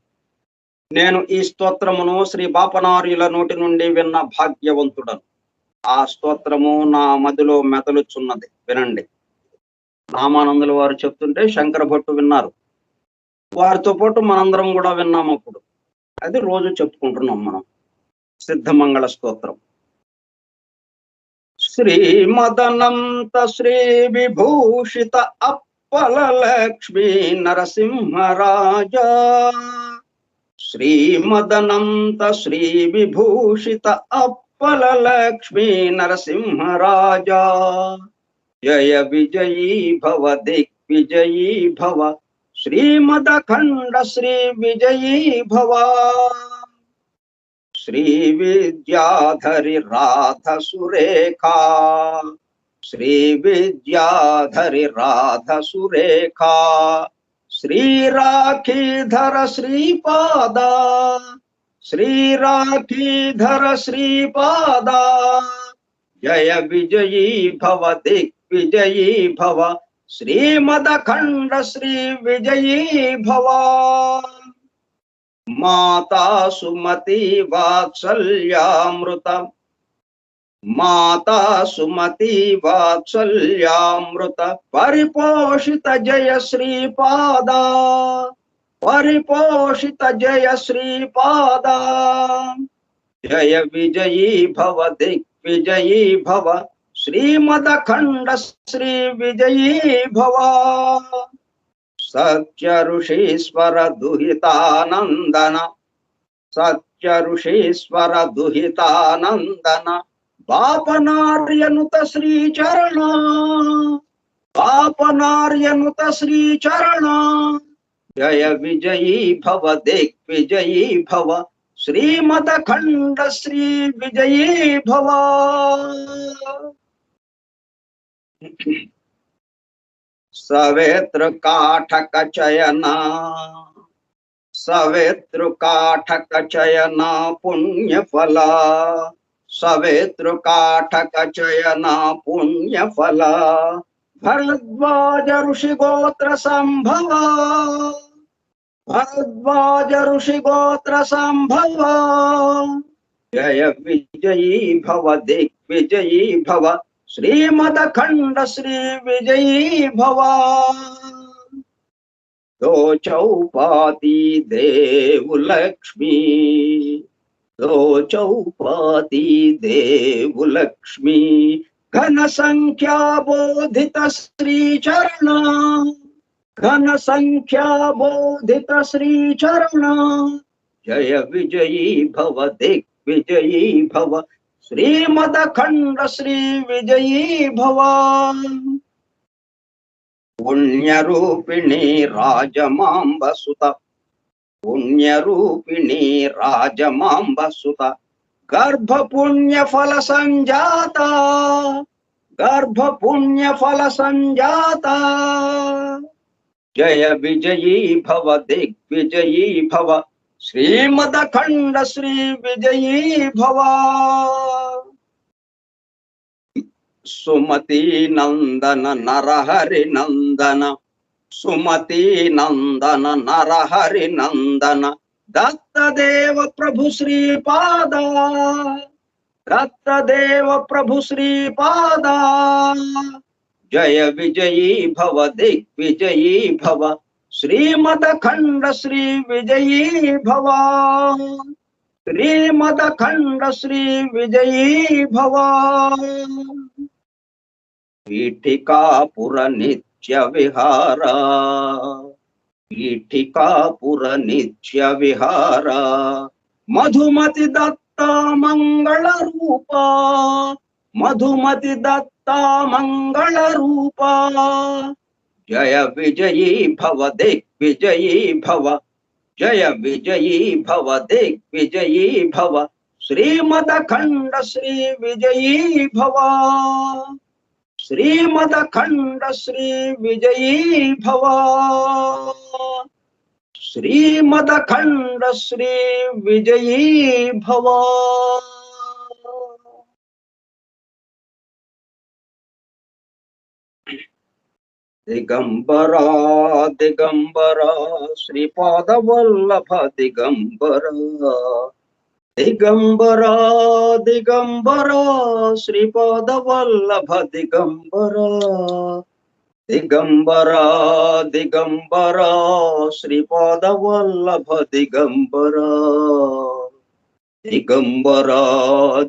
నేను ఈ స్తోత్రమును శ్రీ బాపనార్యుల నోటి నుండి విన్న భాగ్యవంతుడను. ఆ స్తోత్రము నా మదిలో మెదలుచున్నది, వినండి. రామానందుల వారు చెప్తుంటే శంకర భట్టు విన్నారు. వారితో పాటు మనందరం కూడా విన్నాము. అప్పుడు అది రోజు చెప్పుకుంటున్నాం మనం. సిద్ధమంగళ స్తోత్రం. శ్రీమదనంత శ్రీ విభూషిత అప్పల లక్ష్మీ నరసింహరాజా, శ్రీమదనంత శ్రీ విభూషిత అప్పల లక్ష్మీ నరసింహరాజా, జయ విజయీ భవ దిగ్విజయీ భవ, శ్రీమదఖండ శ్రీ విజయీ భవ. శ్రీ విద్యాధరి రాధ సురేఖా, శ్రీ విద్యాధరి రాధ సురేఖా, శ్రీ రాఖీధర శ్రీపాద, శ్రీ రాఖీధర శ్రీపాద, జయ విజయీ భవ దిగ్విజయీ భవ, శ్రీమదఖండ శ్రీ విజయీ భవ. మాతా సుమతి వాత్సల్యామృత, మాతా సుమతి వాత్సల్యామృత పరిపోషిత జయ శ్రీపాద, పరిపోషిత జయ శ్రీపాద, జయ విజయీ భవ దిగ్విజయీ భవ, శ్రీమదఖండ శ్రీ విజయీ భవ. సత్య ఋషీశ్వర దుహితానందన, సత్య ఋషీశ్వర దుహితానందన, పాపనార్యనుత శ్రీచరణ, పాపనార్యనుత శ్రీచరణ, జయ విజయీ భవ దిగ్విజయీ భవ, శ్రీమదఖండ శ్రీ విజయీ భవ. సవేత్ర కాఠక చయన, సవేత్ర కాఠక చయన పుణ్యఫల, సవేత్ర కాఠక చయన పుణ్యఫల, భరద్వాజ ఋషి గోత్ర సంభవ, భరద్వాజ ఋషి గోత్ర సంభవ, జయ విజయీ భవ దిగ్విజయీ భవ, శ్రీమదఖండ శ్రీ విజయీ భవ. దో చౌపాతి దేవులక్ష్మీ, దో చౌపాతి దేవులక్ష్మీ, ఘన సంఖ్యా బోధిత శ్రీచరణ, ఘన సంఖ్యా బోధిత శ్రీచరణ, జయ విజయీ భవ దిగ్విజయీ భవ, శ్రీమదఖండ శ్రీ విజయీ భవ. పుణ్యరూపిణి రాజమాంబ సుత, పుణ్యరూపిణి రాజమాంబ సుత, గర్భ పుణ్యఫల సంజాత, గర్భ పుణ్యఫల సంజాత, జయ విజయీ భవ దిగ్విజయీ భవ, శ్రీమదఖండ శ్రీ విజయీ భవ. సుమతి నందన నరహరి నందన, సుమతి నందన నరహరి నందన, దత్తదేవ ప్రభు శ్రీపాద, దత్తదేవ ప్రభు శ్రీపాద, జయ విజయీ భవ దిగ్విజయీ భవ, శ్రీమదఖండ శ్రీ విజయీ భవ, శ్రీమదఖండ శ్రీ విజయీ భవ. పీఠికాపుర నిత్య విహార, పీఠికాపుర నిత్య విహార, మధుమతి దత్త మంగళ రూప, మధుమతి దత్త మంగళ రూప, జయ విజయీ భవ దిగ్విజయీ భవ, జయ విజయీ భవ దిగ్విజయీ భవ, శ్రీమదఖండ శ్రీ విజయీ భవ, శ్రీమదఖండ శ్రీ విజయీ భవ, శ్రీమదఖండ శ్రీ విజయీ భవ. దిగంబరా దిగంబరా శ్రీపాద వల్లభ దిగంబరా, దిగంబరా దిగంబరా శ్రీపాద వల్లభ దిగంబరా, దిగంబరా దిగంబరా శ్రీపాద వల్లభ దిగంబరా దిగంబరా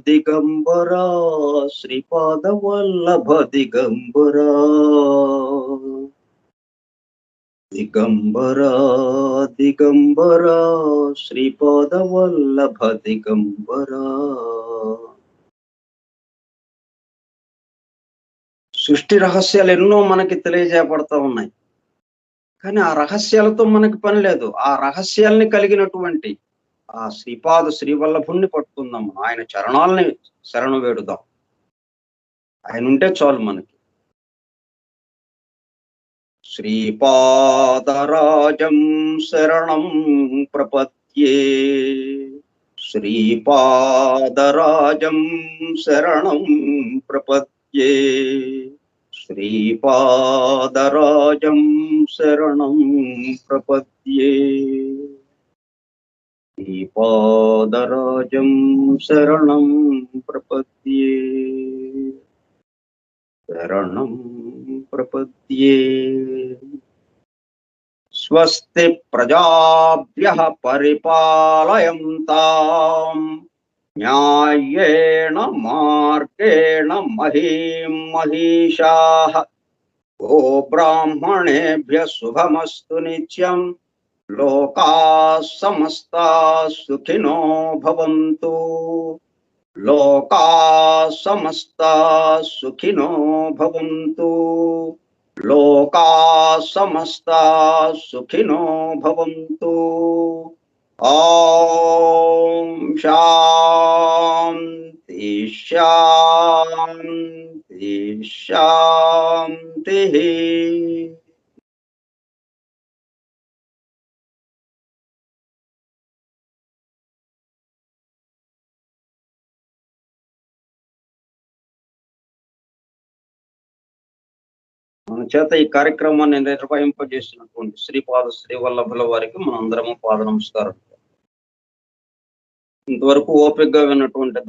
దిగంబరా శ్రీపాద వల్లభ దిగంబరా దిగంబరా దిగంబరా శ్రీపాద వల్లభ దిగంబరా. సృష్టి రహస్యాలు ఎన్నో మనకి తెలియజేయబడతా ఉన్నాయి, కానీ ఆ రహస్యాలతో మనకి పని లేదు. ఆ రహస్యాల్ని కలిగినటువంటి ఆ శ్రీవల్లభుణ్ణి పట్టుకుందాం, ఆయన చరణాలని శరణు వేడుదాం. ఆయన ఉంటే చాలు మనకి. శ్రీపాదరాజం శరణం ప్రపద్యే శ్రీపాదరాజం శరణం ప్రపద్యే శ్రీపాదరాజం శరణం ప్రపద్యే శ్రీపాదరాజం శరణం ప్రపద్యే శరణం ప్రపద్యే. స్వస్తి ప్రజాభ్యః పరిపాలయంతాం న్యాయేన మార్గేణ మహీం మహిషాః. గో బ్రాహ్మణేభ్యః శుభమస్తు నిత్యం. లోకాః సమస్తాః సుఖినో భవంతు. లోకాః సమస్తాః సుఖినో భవంతు. లోకాః సమస్తాః సుఖినో భవంతు. ఓం శాంతి శాంతి శాంతి. మన చేత ఈ కార్యక్రమాన్ని నిర్వహింపజేసినటువంటి శ్రీపాద శ్రీవల్లభుల వారికి మనందరము పాద నమస్కారం. ఇంతవరకు ఓపికగా విన్నటువంటి